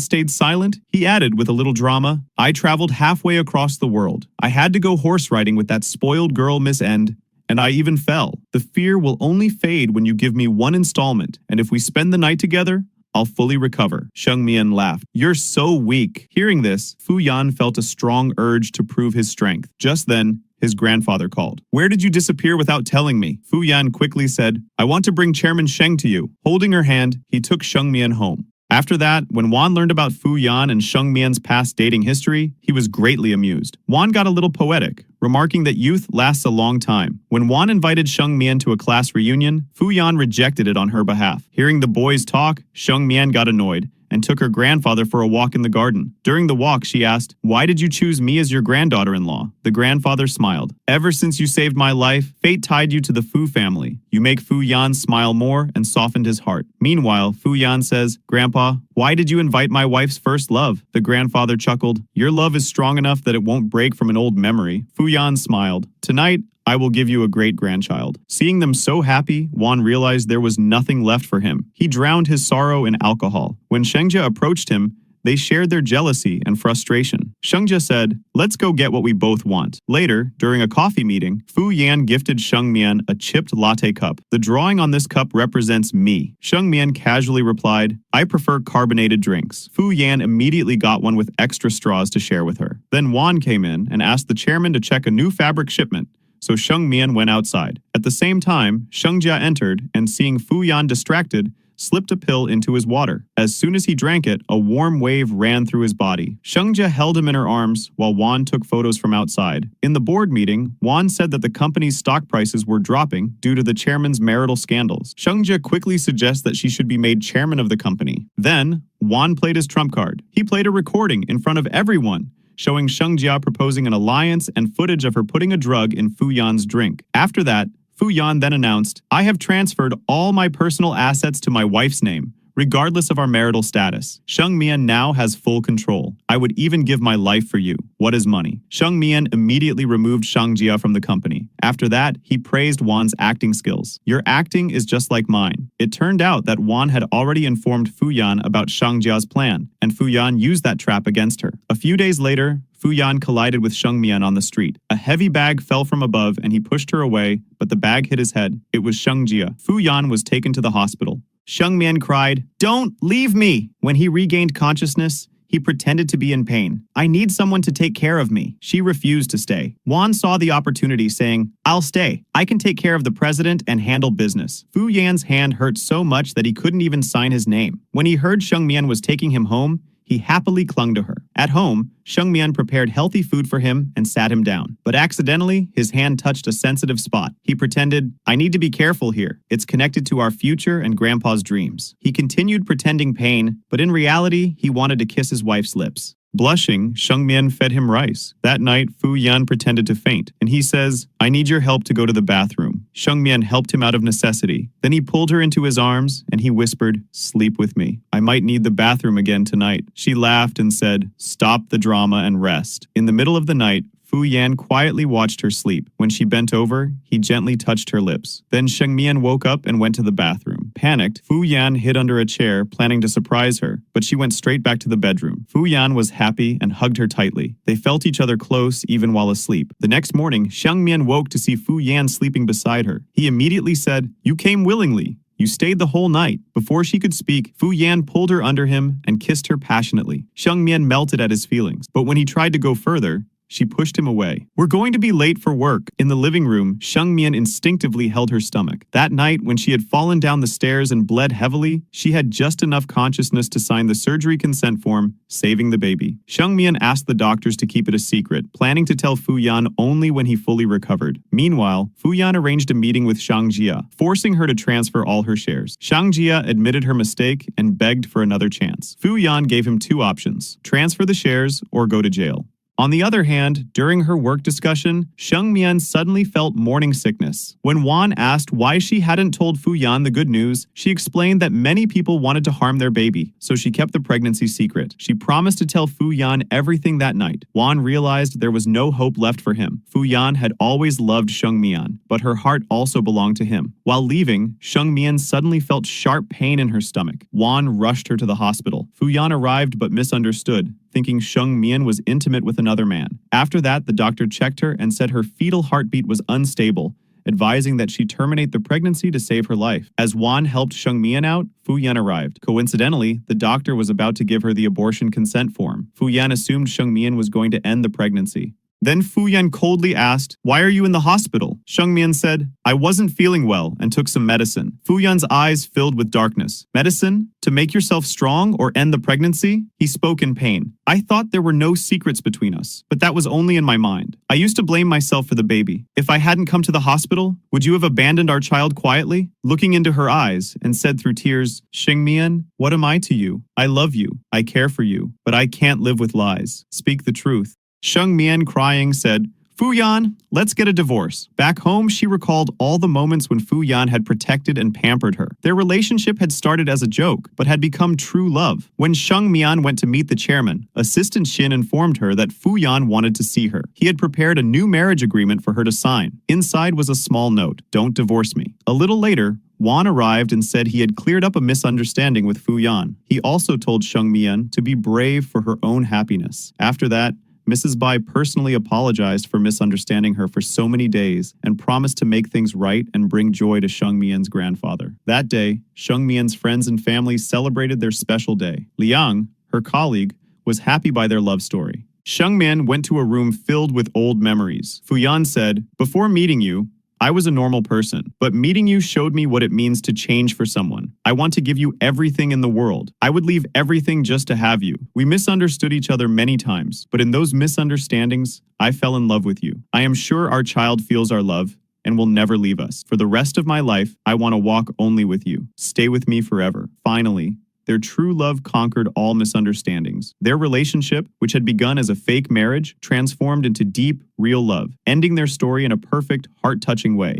stayed silent, he added with a little drama, I traveled halfway across the world. I had to go horse riding with that spoiled girl Miss N, and I even fell. The fear will only fade when you give me one installment, and if we spend the night together, I'll fully recover. Sheng Mian laughed. You're so weak. Hearing this, Fu Yan felt a strong urge to prove his strength. Just then, his grandfather called. Where did you disappear without telling me? Fu Yan quickly said, I want to bring Chairman Sheng to you. Holding her hand, he took Sheng Mian home. After that, when Wan learned about Fu Yan and Sheng Mian's past dating history, he was greatly amused. Wan got a little poetic, remarking that youth lasts a long time. When Wan invited Sheng Mian to a class reunion, Fu Yan rejected it on her behalf. Hearing the boys talk, Sheng Mian got annoyed and took her grandfather for a walk in the garden. During the walk, she asked, "Why did you choose me as your granddaughter-in-law?" The grandfather smiled. "Ever since you saved my life, fate tied you to the Fu family. You make Fu Yan smile more," and softened his heart. Meanwhile, Fu Yan says, "Grandpa, why did you invite my wife's first love?" The grandfather chuckled. "Your love is strong enough that it won't break from an old memory." Fu Yan smiled. "Tonight, I will give you a great-grandchild." Seeing them so happy, Wan realized there was nothing left for him. He drowned his sorrow in alcohol. When Shengjia approached him, they shared their jealousy and frustration. Shengjia said, "Let's go get what we both want." Later, during a coffee meeting, Fu Yan gifted Sheng Mian a chipped latte cup. "The drawing on this cup represents me." Sheng Mian casually replied, "I prefer carbonated drinks." Fu Yan immediately got one with extra straws to share with her. Then Wan came in and asked the chairman to check a new fabric shipment. So Sheng Mian went outside. At the same time, Shengjia entered and, seeing Fu Yan distracted, slipped a pill into his water. As soon as he drank it, a warm wave ran through his body. Shengjia held him in her arms while Wan took photos from outside. In the board meeting, Wan said that the company's stock prices were dropping due to the chairman's marital scandals. Shengjia quickly suggests that she should be made chairman of the company. Then, Wan played his trump card. He played a recording in front of everyone, showing Shengjia proposing an alliance and footage of her putting a drug in Fu Yan's drink. After that, Fu Yan then announced, "I have transferred all my personal assets to my wife's name, regardless of our marital status. Sheng Mian now has full control. I would even give my life for you. What is money?" Sheng Mian immediately removed Shengjia from the company. After that, he praised Wan's acting skills. "Your acting is just like mine." It turned out that Wan had already informed Fu Yan about Shengjia's plan, and Fu Yan used that trap against her. A few days later, Fu Yan collided with Sheng Mian on the street. A heavy bag fell from above and he pushed her away, but the bag hit his head. It was Shengjia. Fu Yan was taken to the hospital. Sheng Mian cried, "Don't leave me!" When he regained consciousness, he pretended to be in pain. "I need someone to take care of me." She refused to stay. Wan saw the opportunity, saying, "I'll stay. I can take care of the president and handle business." Fu Yan's hand hurt so much that he couldn't even sign his name. When he heard Sheng Mian was taking him home, he happily clung to her. At home, Sheng Mian prepared healthy food for him and sat him down. But accidentally, his hand touched a sensitive spot. He pretended, "I need to be careful here. It's connected to our future and Grandpa's dreams." He continued pretending pain, but in reality, he wanted to kiss his wife's lips. Blushing, Sheng Mian fed him rice. That night, Fu Yan pretended to faint, and he says, "I need your help to go to the bathroom." Sheng Mian helped him out of necessity. Then he pulled her into his arms, and he whispered, "Sleep with me. I might need the bathroom again tonight." She laughed and said, "Stop the drama and rest." In the middle of the night, Fu Yan quietly watched her sleep. When she bent over, he gently touched her lips. Then Sheng Mian woke up and went to the bathroom. Panicked, Fu Yan hid under a chair, planning to surprise her, but she went straight back to the bedroom. Fu Yan was happy and hugged her tightly. They felt each other close even while asleep. The next morning, Sheng Mian woke to see Fu Yan sleeping beside her. He immediately said, "You came willingly. You stayed the whole night." Before she could speak, Fu Yan pulled her under him and kissed her passionately. Sheng Mian melted at his feelings, but when he tried to go further, she pushed him away. "We're going to be late for work." In the living room, Sheng Mian instinctively held her stomach. That night, when she had fallen down the stairs and bled heavily, she had just enough consciousness to sign the surgery consent form, saving the baby. Sheng Mian asked the doctors to keep it a secret, planning to tell Fu Yan only when he fully recovered. Meanwhile, Fu Yan arranged a meeting with Shengjia, forcing her to transfer all her shares. Shengjia admitted her mistake and begged for another chance. Fu Yan gave him two options: transfer the shares or go to jail. On the other hand, during her work discussion, Sheng Mian suddenly felt morning sickness. When Wan asked why she hadn't told Fu Yan the good news, she explained that many people wanted to harm their baby, so she kept the pregnancy secret. She promised to tell Fu Yan everything that night. Wan realized there was no hope left for him. Fu Yan had always loved Sheng Mian, but her heart also belonged to him. While leaving, Sheng Mian suddenly felt sharp pain in her stomach. Wan rushed her to the hospital. Fu Yan arrived but misunderstood, thinking Sheng Mian was intimate with another man. After that, the doctor checked her and said her fetal heartbeat was unstable, advising that she terminate the pregnancy to save her life. As Wan helped Sheng Mian out, Fu Yan arrived. Coincidentally, the doctor was about to give her the abortion consent form. Fu Yan assumed Sheng Mian was going to end the pregnancy. Then Fu Yan coldly asked, "Why are you in the hospital?" Sheng Mian said, "I wasn't feeling well and took some medicine." Fu Yan's eyes filled with darkness. "Medicine? To make yourself strong or end the pregnancy?" He spoke in pain. "I thought there were no secrets between us, but that was only in my mind. I used to blame myself for the baby. If I hadn't come to the hospital, would you have abandoned our child quietly?" Looking into her eyes and said through tears, "Sheng Mian, what am I to you? I love you. I care for you, but I can't live with lies. Speak the truth." Sheng Mian, crying, said, "Fu Yan, let's get a divorce." Back home, she recalled all the moments when Fu Yan had protected and pampered her. Their relationship had started as a joke, but had become true love. When Sheng Mian went to meet the chairman, Assistant Shin informed her that Fu Yan wanted to see her. He had prepared a new marriage agreement for her to sign. Inside was a small note, "Don't divorce me." A little later, Wan arrived and said he had cleared up a misunderstanding with Fu Yan. He also told Sheng Mian to be brave for her own happiness. After that, Mrs. Bai personally apologized for misunderstanding her for so many days and promised to make things right and bring joy to Sheng Mian's grandfather. That day, Sheng Mian's friends and family celebrated their special day. Liang, her colleague, was happy by their love story. Sheng Mian went to a room filled with old memories. Fu Yan said, "Before meeting you, I was a normal person, but meeting you showed me what it means to change for someone. I want to give you everything in the world. I would leave everything just to have you. We misunderstood each other many times, but in those misunderstandings, I fell in love with you. I am sure our child feels our love and will never leave us. For the rest of my life, I want to walk only with you. Stay with me forever." Finally, their true love conquered all misunderstandings. Their relationship, which had begun as a fake marriage, transformed into deep, real love, ending their story in a perfect, heart-touching way.